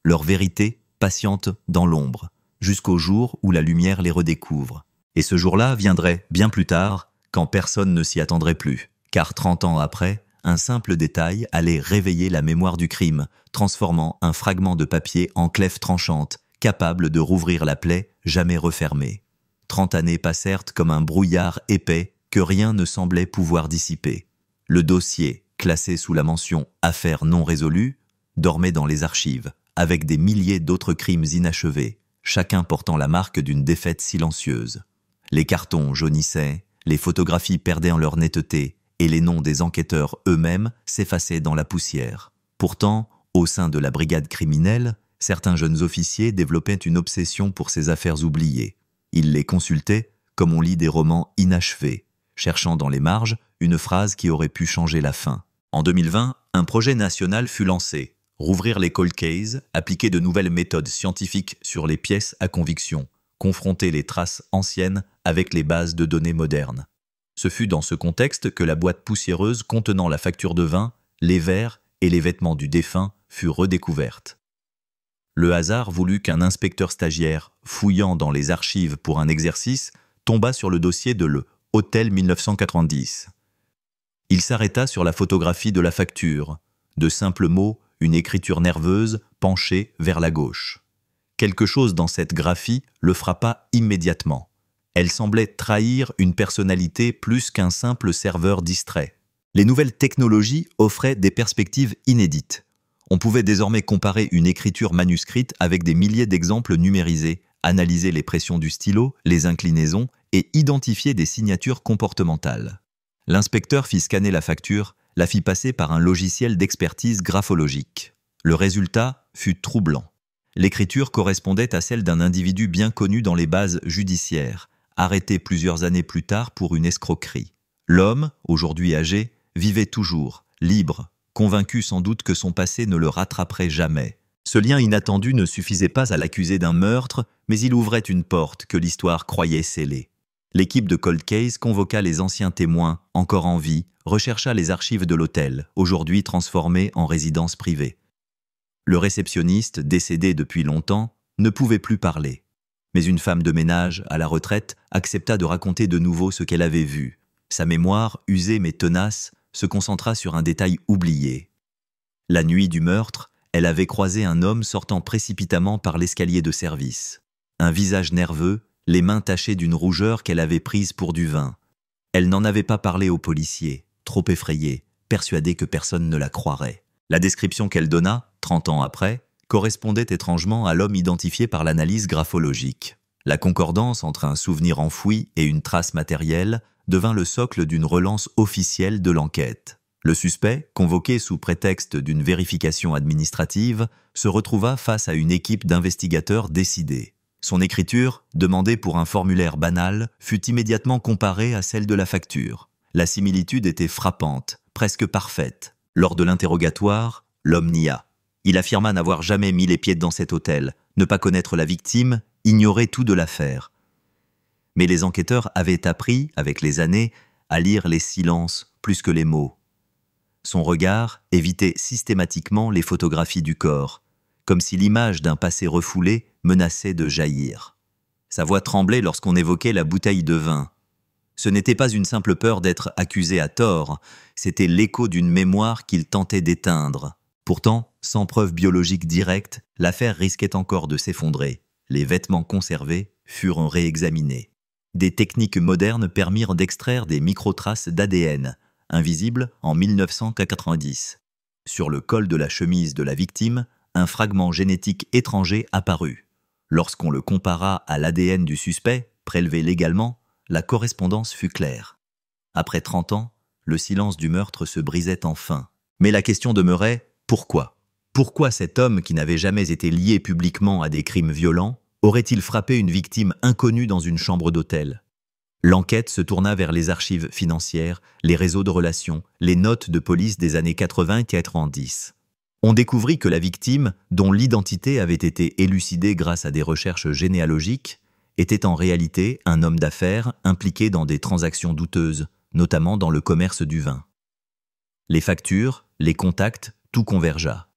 Leur vérité patiente dans l'ombre, jusqu'au jour où la lumière les redécouvre. Et ce jour-là viendrait bien plus tard, quand personne ne s'y attendrait plus, car 30 ans après, un simple détail allait réveiller la mémoire du crime, transformant un fragment de papier en clef tranchante, capable de rouvrir la plaie jamais refermée. 30 années passèrent comme un brouillard épais que rien ne semblait pouvoir dissiper. Le dossier, classé sous la mention « Affaire non résolue », dormaient dans les archives, avec des milliers d'autres crimes inachevés, chacun portant la marque d'une défaite silencieuse. Les cartons jaunissaient, les photographies perdaient en leur netteté, et les noms des enquêteurs eux-mêmes s'effaçaient dans la poussière. Pourtant, au sein de la brigade criminelle, certains jeunes officiers développaient une obsession pour ces affaires oubliées. Ils les consultaient comme on lit des romans inachevés, cherchant dans les marges une phrase qui aurait pu changer la fin. En 2020, un projet national fut lancé. Rouvrir les cold cases, appliquer de nouvelles méthodes scientifiques sur les pièces à conviction, confronter les traces anciennes avec les bases de données modernes. Ce fut dans ce contexte que la boîte poussiéreuse contenant la facture de vin, les verres et les vêtements du défunt fut redécouverte. Le hasard voulut qu'un inspecteur stagiaire, fouillant dans les archives pour un exercice, tomba sur le dossier de l'Hôtel 1990. Il s'arrêta sur la photographie de la facture. De simples mots, une écriture nerveuse penchée vers la gauche. Quelque chose dans cette graphie le frappa immédiatement. Elle semblait trahir une personnalité plus qu'un simple serveur distrait. Les nouvelles technologies offraient des perspectives inédites. On pouvait désormais comparer une écriture manuscrite avec des milliers d'exemples numérisés, analyser les pressions du stylo, les inclinaisons et identifier des signatures comportementales. L'inspecteur fit scanner la facture, la fit passer par un logiciel d'expertise graphologique. Le résultat fut troublant. L'écriture correspondait à celle d'un individu bien connu dans les bases judiciaires, arrêté plusieurs années plus tard pour une escroquerie. L'homme, aujourd'hui âgé, vivait toujours, libre, convaincu sans doute que son passé ne le rattraperait jamais. Ce lien inattendu ne suffisait pas à l'accuser d'un meurtre, mais il ouvrait une porte que l'histoire croyait scellée. L'équipe de Cold Case convoqua les anciens témoins, encore en vie, rechercha les archives de l'hôtel, aujourd'hui transformé en résidence privée. Le réceptionniste, décédé depuis longtemps, ne pouvait plus parler. Mais une femme de ménage, à la retraite, accepta de raconter de nouveau ce qu'elle avait vu. Sa mémoire, usée mais tenace, se concentra sur un détail oublié. La nuit du meurtre, elle avait croisé un homme sortant précipitamment par l'escalier de service. Un visage nerveux, les mains tachées d'une rougeur qu'elle avait prise pour du vin. Elle n'en avait pas parlé aux policiers, trop effrayée, persuadée que personne ne la croirait. La description qu'elle donna, 30 ans après, correspondait étrangement à l'homme identifié par l'analyse graphologique. La concordance entre un souvenir enfoui et une trace matérielle devint le socle d'une relance officielle de l'enquête. Le suspect, convoqué sous prétexte d'une vérification administrative, se retrouva face à une équipe d'investigateurs décidés. Son écriture, demandée pour un formulaire banal, fut immédiatement comparée à celle de la facture. La similitude était frappante, presque parfaite. Lors de l'interrogatoire, l'homme nia. Il affirma n'avoir jamais mis les pieds dans cet hôtel, ne pas connaître la victime, ignorer tout de l'affaire. Mais les enquêteurs avaient appris, avec les années, à lire les silences plus que les mots. Son regard évitait systématiquement les photographies du corps, comme si l'image d'un passé refoulé menaçait de jaillir. Sa voix tremblait lorsqu'on évoquait la bouteille de vin. Ce n'était pas une simple peur d'être accusé à tort, c'était l'écho d'une mémoire qu'il tentait d'éteindre. Pourtant, sans preuve biologique directe, l'affaire risquait encore de s'effondrer. Les vêtements conservés furent réexaminés. Des techniques modernes permirent d'extraire des microtraces d'ADN, invisibles en 1990. Sur le col de la chemise de la victime, un fragment génétique étranger apparut. Lorsqu'on le compara à l'ADN du suspect, prélevé légalement, la correspondance fut claire. Après 30 ans, le silence du meurtre se brisait enfin. Mais la question demeurait: pourquoi ? Pourquoi cet homme, qui n'avait jamais été lié publiquement à des crimes violents, aurait-il frappé une victime inconnue dans une chambre d'hôtel ? L'enquête se tourna vers les archives financières, les réseaux de relations, les notes de police des années 80 et 90. On découvrit que la victime, dont l'identité avait été élucidée grâce à des recherches généalogiques, était en réalité un homme d'affaires impliqué dans des transactions douteuses, notamment dans le commerce du vin. Les factures, les contacts, tout convergea.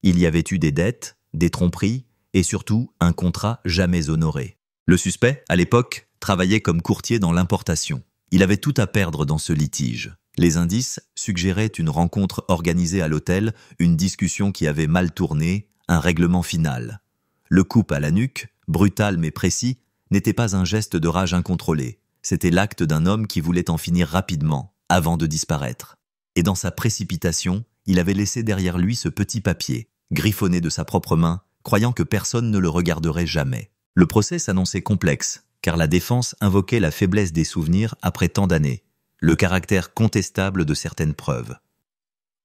Il y avait eu des dettes, des tromperies et surtout un contrat jamais honoré. Le suspect, à l'époque, travaillait comme courtier dans l'importation. Il avait tout à perdre dans ce litige. Les indices suggéraient une rencontre organisée à l'hôtel, une discussion qui avait mal tourné, un règlement final. Le coup à la nuque, brutal mais précis, n'était pas un geste de rage incontrôlé. C'était l'acte d'un homme qui voulait en finir rapidement, avant de disparaître. Et dans sa précipitation, il avait laissé derrière lui ce petit papier. griffonné de sa propre main, croyant que personne ne le regarderait jamais. Le procès s'annonçait complexe, car la défense invoquait la faiblesse des souvenirs après tant d'années, le caractère contestable de certaines preuves.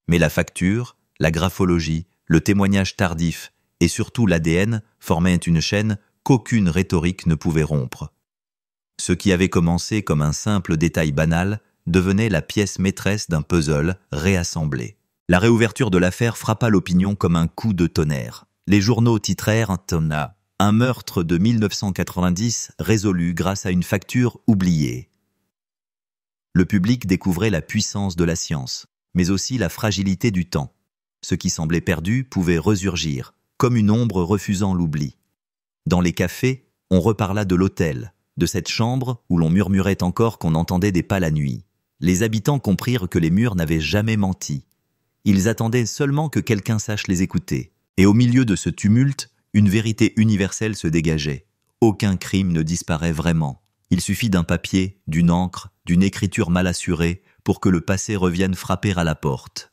Mais la facture, la graphologie, le témoignage tardif et surtout l'ADN formaient une chaîne qu'aucune rhétorique ne pouvait rompre. Ce qui avait commencé comme un simple détail banal devenait la pièce maîtresse d'un puzzle réassemblé. La réouverture de l'affaire frappa l'opinion comme un coup de tonnerre. Les journaux titrèrent « Un meurtre de 1990 résolu grâce à une facture oubliée ». Le public découvrait la puissance de la science, mais aussi la fragilité du temps. Ce qui semblait perdu pouvait resurgir, comme une ombre refusant l'oubli. Dans les cafés, on reparla de l'hôtel, de cette chambre où l'on murmurait encore qu'on entendait des pas la nuit. Les habitants comprirent que les murs n'avaient jamais menti. Ils attendaient seulement que quelqu'un sache les écouter. Et au milieu de ce tumulte, une vérité universelle se dégageait. Aucun crime ne disparaît vraiment. Il suffit d'un papier, d'une encre, d'une écriture mal assurée pour que le passé revienne frapper à la porte.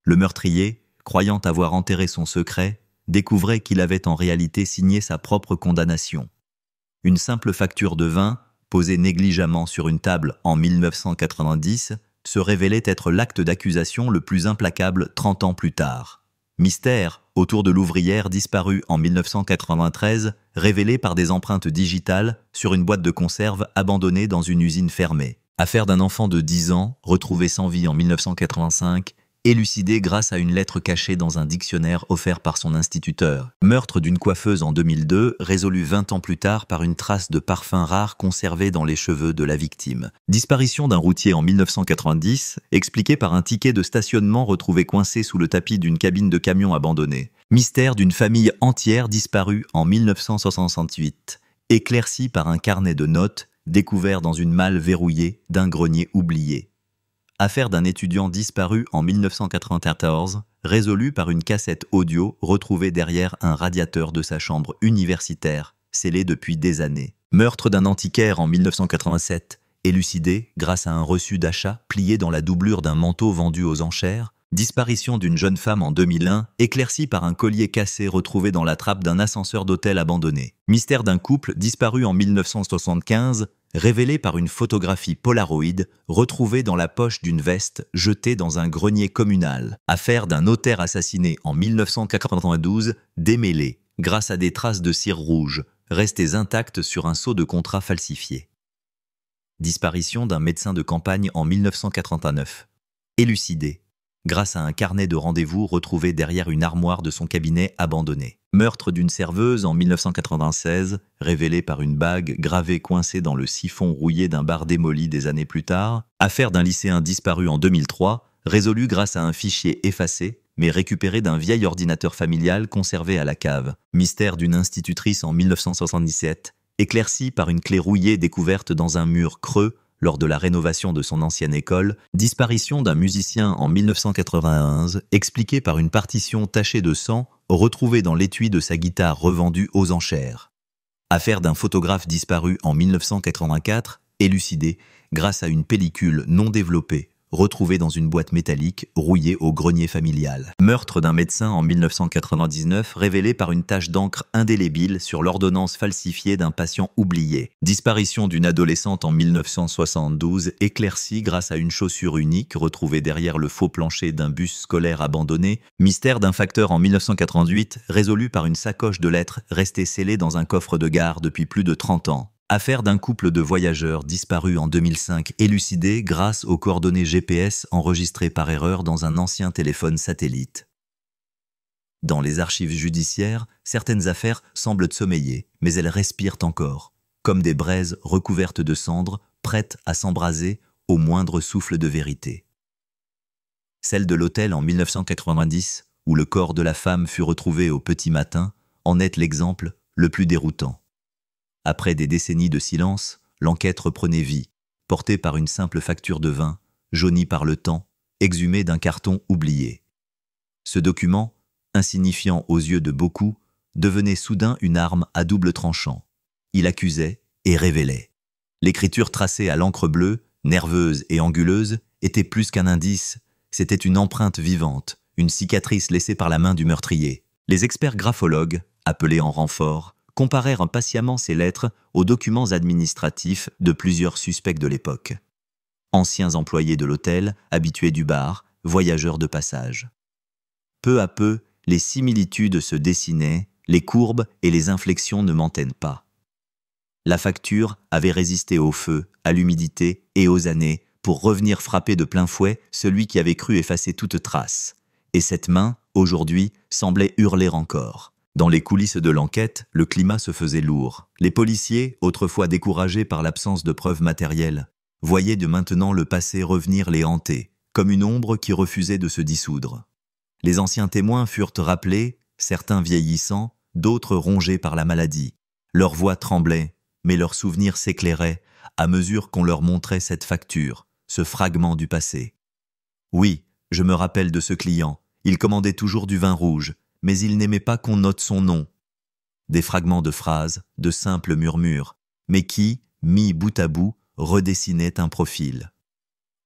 Le meurtrier, croyant avoir enterré son secret, découvrait qu'il avait en réalité signé sa propre condamnation. Une simple facture de vin, posée négligemment sur une table en 1990, se révélait être l'acte d'accusation le plus implacable 30 ans plus tard. Mystère autour de l'ouvrière disparue en 1993, révélé par des empreintes digitales sur une boîte de conserve abandonnée dans une usine fermée. Affaire d'un enfant de 10 ans, retrouvé sans vie en 1985, élucidé grâce à une lettre cachée dans un dictionnaire offert par son instituteur. Meurtre d'une coiffeuse en 2002, résolu 20 ans plus tard par une trace de parfum rare conservée dans les cheveux de la victime. Disparition d'un routier en 1990, expliquée par un ticket de stationnement retrouvé coincé sous le tapis d'une cabine de camion abandonnée. Mystère d'une famille entière disparue en 1968, éclairci par un carnet de notes découvert dans une malle verrouillée d'un grenier oublié. Affaire d'un étudiant disparu en 1994, résolue par une cassette audio retrouvée derrière un radiateur de sa chambre universitaire, scellée depuis des années. Meurtre d'un antiquaire en 1987, élucidé grâce à un reçu d'achat plié dans la doublure d'un manteau vendu aux enchères. Disparition d'une jeune femme en 2001, éclaircie par un collier cassé retrouvé dans la trappe d'un ascenseur d'hôtel abandonné. Mystère d'un couple disparu en 1975, révélé par une photographie Polaroid retrouvée dans la poche d'une veste jetée dans un grenier communal. Affaire d'un notaire assassiné en 1992, démêlée grâce à des traces de cire rouge, restées intactes sur un sceau de contrat falsifié. Disparition d'un médecin de campagne en 1989, élucidé grâce à un carnet de rendez-vous retrouvé derrière une armoire de son cabinet abandonné. Meurtre d'une serveuse en 1996, révélé par une bague gravée coincée dans le siphon rouillé d'un bar démoli des années plus tard. Affaire d'un lycéen disparu en 2003, résolue grâce à un fichier effacé, mais récupéré d'un vieil ordinateur familial conservé à la cave. Mystère d'une institutrice en 1977, éclairci par une clé rouillée découverte dans un mur creux lors de la rénovation de son ancienne école. Disparition d'un musicien en 1991, expliquée par une partition tachée de sang retrouvée dans l'étui de sa guitare revendue aux enchères. Affaire d'un photographe disparu en 1984, élucidée grâce à une pellicule non développée retrouvée dans une boîte métallique rouillée au grenier familial. Meurtre d'un médecin en 1999, révélé par une tache d'encre indélébile sur l'ordonnance falsifiée d'un patient oublié. Disparition d'une adolescente en 1972, éclaircie grâce à une chaussure unique retrouvée derrière le faux plancher d'un bus scolaire abandonné. Mystère d'un facteur en 1988, résolu par une sacoche de lettres restée scellée dans un coffre de gare depuis plus de 30 ans. Affaire d'un couple de voyageurs disparus en 2005, élucidé grâce aux coordonnées GPS enregistrées par erreur dans un ancien téléphone satellite. Dans les archives judiciaires, certaines affaires semblent sommeiller, mais elles respirent encore, comme des braises recouvertes de cendres, prêtes à s'embraser au moindre souffle de vérité. Celle de l'hôtel en 1990, où le corps de la femme fut retrouvé au petit matin, en est l'exemple le plus déroutant. Après des décennies de silence, l'enquête reprenait vie, portée par une simple facture de vin, jaunie par le temps, exhumée d'un carton oublié. Ce document, insignifiant aux yeux de beaucoup, devenait soudain une arme à double tranchant. Il accusait et révélait. L'écriture tracée à l'encre bleue, nerveuse et anguleuse, était plus qu'un indice, c'était une empreinte vivante, une cicatrice laissée par la main du meurtrier. Les experts graphologues, appelés en renfort, comparèrent impatiemment ces lettres aux documents administratifs de plusieurs suspects de l'époque. Anciens employés de l'hôtel, habitués du bar, voyageurs de passage. Peu à peu, les similitudes se dessinaient, les courbes et les inflexions ne mentaient pas. La facture avait résisté au feu, à l'humidité et aux années pour revenir frapper de plein fouet celui qui avait cru effacer toute trace. Et cette main, aujourd'hui, semblait hurler encore. Dans les coulisses de l'enquête, le climat se faisait lourd. Les policiers, autrefois découragés par l'absence de preuves matérielles, voyaient de maintenant le passé revenir les hanter, comme une ombre qui refusait de se dissoudre. Les anciens témoins furent rappelés, certains vieillissants, d'autres rongés par la maladie. Leurs voix tremblaient, mais leurs souvenirs s'éclairaient à mesure qu'on leur montrait cette facture, ce fragment du passé. Oui, je me rappelle de ce client. Il commandait toujours du vin rouge, mais il n'aimait pas qu'on note son nom. Des fragments de phrases, de simples murmures, mais qui, mis bout à bout, redessinaient un profil.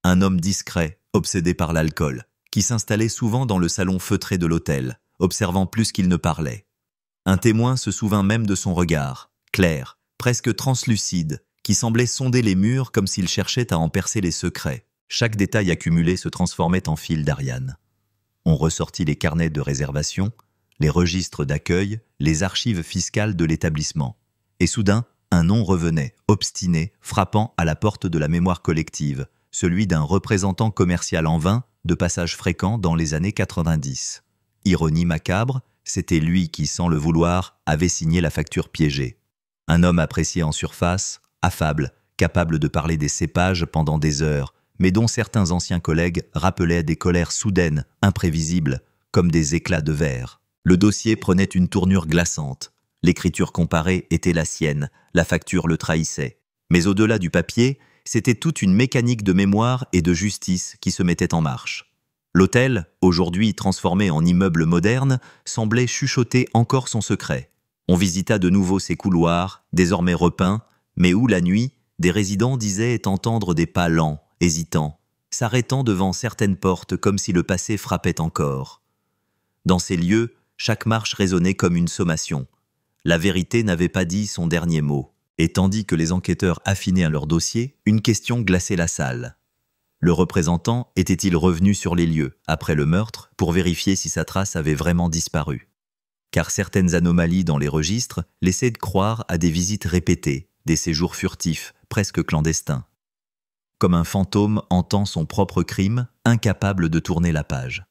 Un homme discret, obsédé par l'alcool, qui s'installait souvent dans le salon feutré de l'hôtel, observant plus qu'il ne parlait. Un témoin se souvint même de son regard, clair, presque translucide, qui semblait sonder les murs comme s'il cherchait à en percer les secrets. Chaque détail accumulé se transformait en fil d'Ariane. On ressortit les carnets de réservation, les registres d'accueil, les archives fiscales de l'établissement. Et soudain, un nom revenait, obstiné, frappant à la porte de la mémoire collective, celui d'un représentant commercial en vin, de passage fréquent dans les années 90. Ironie macabre, c'était lui qui, sans le vouloir, avait signé la facture piégée. Un homme apprécié en surface, affable, capable de parler des cépages pendant des heures, mais dont certains anciens collègues rappelaient des colères soudaines, imprévisibles, comme des éclats de verre. Le dossier prenait une tournure glaçante. L'écriture comparée était la sienne, la facture le trahissait. Mais au-delà du papier, c'était toute une mécanique de mémoire et de justice qui se mettait en marche. L'hôtel, aujourd'hui transformé en immeuble moderne, semblait chuchoter encore son secret. On visita de nouveau ses couloirs, désormais repeints, mais où la nuit, des résidents disaient entendre des pas lents, hésitants, s'arrêtant devant certaines portes comme si le passé frappait encore. Dans ces lieux, chaque marche résonnait comme une sommation. La vérité n'avait pas dit son dernier mot. Et tandis que les enquêteurs affinaient à leur dossier, une question glaçait la salle. Le représentant était-il revenu sur les lieux, après le meurtre, pour vérifier si sa trace avait vraiment disparu? Car certaines anomalies dans les registres laissaient de croire à des visites répétées, des séjours furtifs, presque clandestins. Comme un fantôme hantant son propre crime, incapable de tourner la page.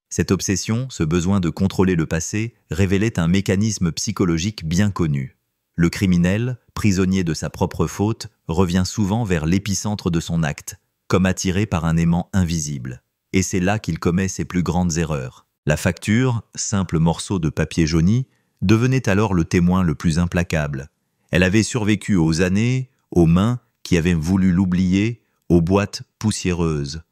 Cette obsession, ce besoin de contrôler le passé, révélait un mécanisme psychologique bien connu. Le criminel, prisonnier de sa propre faute, revient souvent vers l'épicentre de son acte, comme attiré par un aimant invisible. Et c'est là qu'il commet ses plus grandes erreurs. La facture, simple morceau de papier jauni, devenait alors le témoin le plus implacable. Elle avait survécu aux années, aux mains qui avaient voulu l'oublier, aux boîtes poussiéreuses.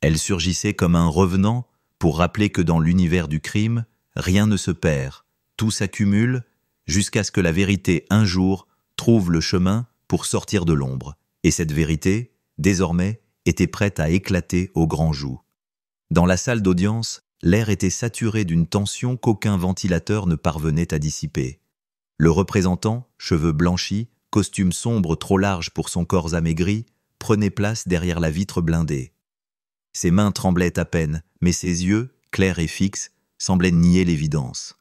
Elle surgissait comme un revenant pour rappeler que dans l'univers du crime, rien ne se perd, tout s'accumule, jusqu'à ce que la vérité, un jour, trouve le chemin pour sortir de l'ombre. Et cette vérité, désormais, était prête à éclater au grand joug. Dans la salle d'audience, l'air était saturé d'une tension qu'aucun ventilateur ne parvenait à dissiper. Le représentant, cheveux blanchis, costume sombre trop large pour son corps amaigri, prenait place derrière la vitre blindée. Ses mains tremblaient à peine, mais ses yeux, clairs et fixes, semblaient nier l'évidence.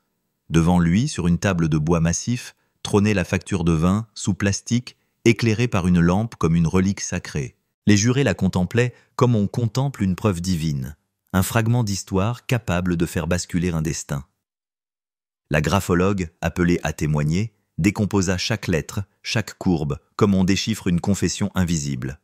Devant lui, sur une table de bois massif, trônait la facture de vin, sous plastique, éclairée par une lampe comme une relique sacrée. Les jurés la contemplaient comme on contemple une preuve divine, un fragment d'histoire capable de faire basculer un destin. La graphologue, appelée à témoigner, décomposa chaque lettre, chaque courbe, comme on déchiffre une confession invisible.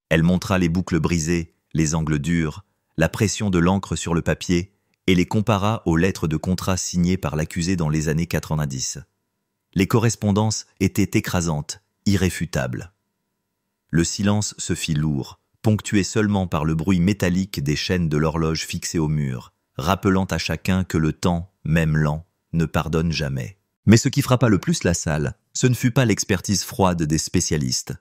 Elle montra les boucles brisées, les angles durs, la pression de l'encre sur le papier, et les compara aux lettres de contrat signées par l'accusé dans les années 90. Les correspondances étaient écrasantes, irréfutables. Le silence se fit lourd, ponctué seulement par le bruit métallique des chaînes de l'horloge fixée au mur, rappelant à chacun que le temps, même lent, ne pardonne jamais. Mais ce qui frappa le plus la salle, ce ne fut pas l'expertise froide des spécialistes.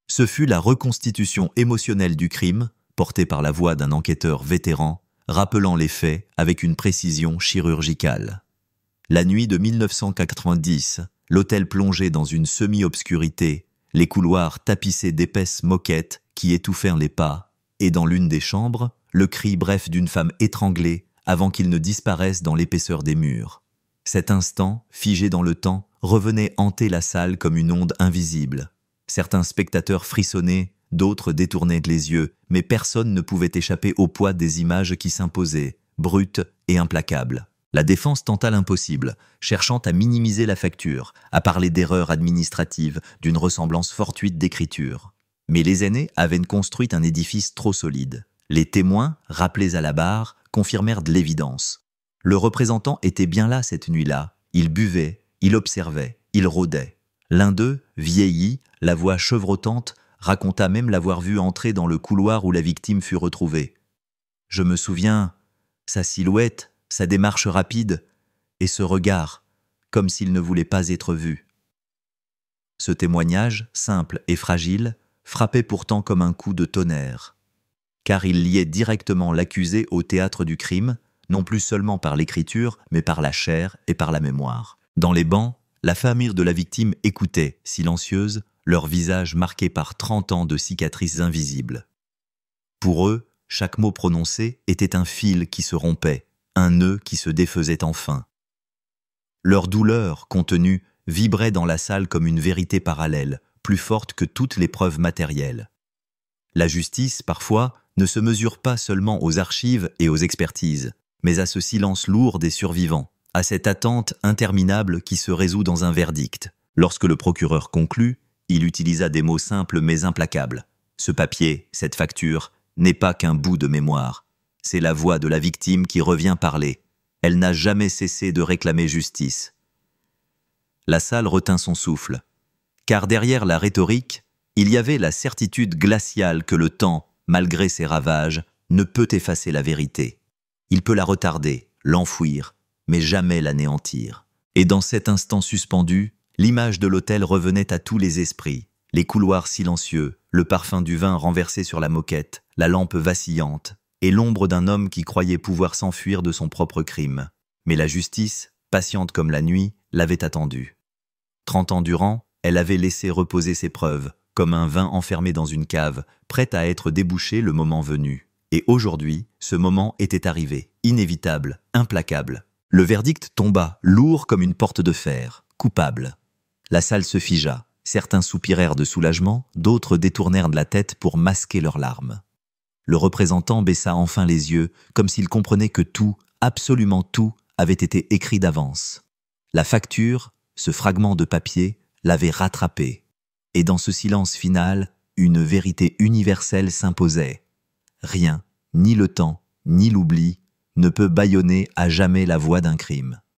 Ce fut la reconstitution émotionnelle du crime, portée par la voix d'un enquêteur vétéran, rappelant les faits avec une précision chirurgicale. La nuit de 1990, l'hôtel plongeait dans une semi-obscurité, les couloirs tapissés d'épaisses moquettes qui étouffèrent les pas, et dans l'une des chambres, le cri bref d'une femme étranglée avant qu'il ne disparaisse dans l'épaisseur des murs. Cet instant, figé dans le temps, revenait hanter la salle comme une onde invisible. Certains spectateurs frissonnaient, d'autres détournaient les yeux, mais personne ne pouvait échapper au poids des images qui s'imposaient, brutes et implacables. La défense tenta l'impossible, cherchant à minimiser la facture, à parler d'erreurs administratives, d'une ressemblance fortuite d'écriture. Mais les aînés avaient construit un édifice trop solide. Les témoins, rappelés à la barre, confirmèrent de l'évidence. Le représentant était bien là cette nuit-là. Il buvait, il observait, il rôdait. L'un d'eux, vieilli, la voix chevrotante, raconta même l'avoir vu entrer dans le couloir où la victime fut retrouvée. Je me souviens, sa silhouette, sa démarche rapide, et ce regard, comme s'il ne voulait pas être vu. Ce témoignage, simple et fragile, frappait pourtant comme un coup de tonnerre, car il liait directement l'accusé au théâtre du crime, non plus seulement par l'écriture, mais par la chair et par la mémoire. Dans les bancs, la famille de la victime écoutait, silencieuse, leur visage marqué par 30 ans de cicatrices invisibles. Pour eux, chaque mot prononcé était un fil qui se rompait, un nœud qui se défaisait enfin. Leur douleur, contenue, vibrait dans la salle comme une vérité parallèle, plus forte que toutes les preuves matérielles. La justice, parfois, ne se mesure pas seulement aux archives et aux expertises, mais à ce silence lourd des survivants, à cette attente interminable qui se résout dans un verdict. Lorsque le procureur conclut, il utilisa des mots simples mais implacables. Ce papier, cette facture, n'est pas qu'un bout de mémoire. C'est la voix de la victime qui revient parler. Elle n'a jamais cessé de réclamer justice. La salle retint son souffle, car derrière la rhétorique, il y avait la certitude glaciale que le temps, malgré ses ravages, ne peut effacer la vérité. Il peut la retarder, l'enfouir, mais jamais l'anéantir. Et dans cet instant suspendu, l'image de l'hôtel revenait à tous les esprits. Les couloirs silencieux, le parfum du vin renversé sur la moquette, la lampe vacillante, et l'ombre d'un homme qui croyait pouvoir s'enfuir de son propre crime. Mais la justice, patiente comme la nuit, l'avait attendu. 30 ans durant, elle avait laissé reposer ses preuves, comme un vin enfermé dans une cave, prêt à être débouché le moment venu. Et aujourd'hui, ce moment était arrivé, inévitable, implacable. Le verdict tomba, lourd comme une porte de fer, coupable. La salle se figea. Certains soupirèrent de soulagement, d'autres détournèrent de la tête pour masquer leurs larmes. Le représentant baissa enfin les yeux, comme s'il comprenait que tout, absolument tout, avait été écrit d'avance. La facture, ce fragment de papier, l'avait rattrapé. Et dans ce silence final, une vérité universelle s'imposait. Rien, ni le temps, ni l'oubli, ne peut bâillonner à jamais la voix d'un crime.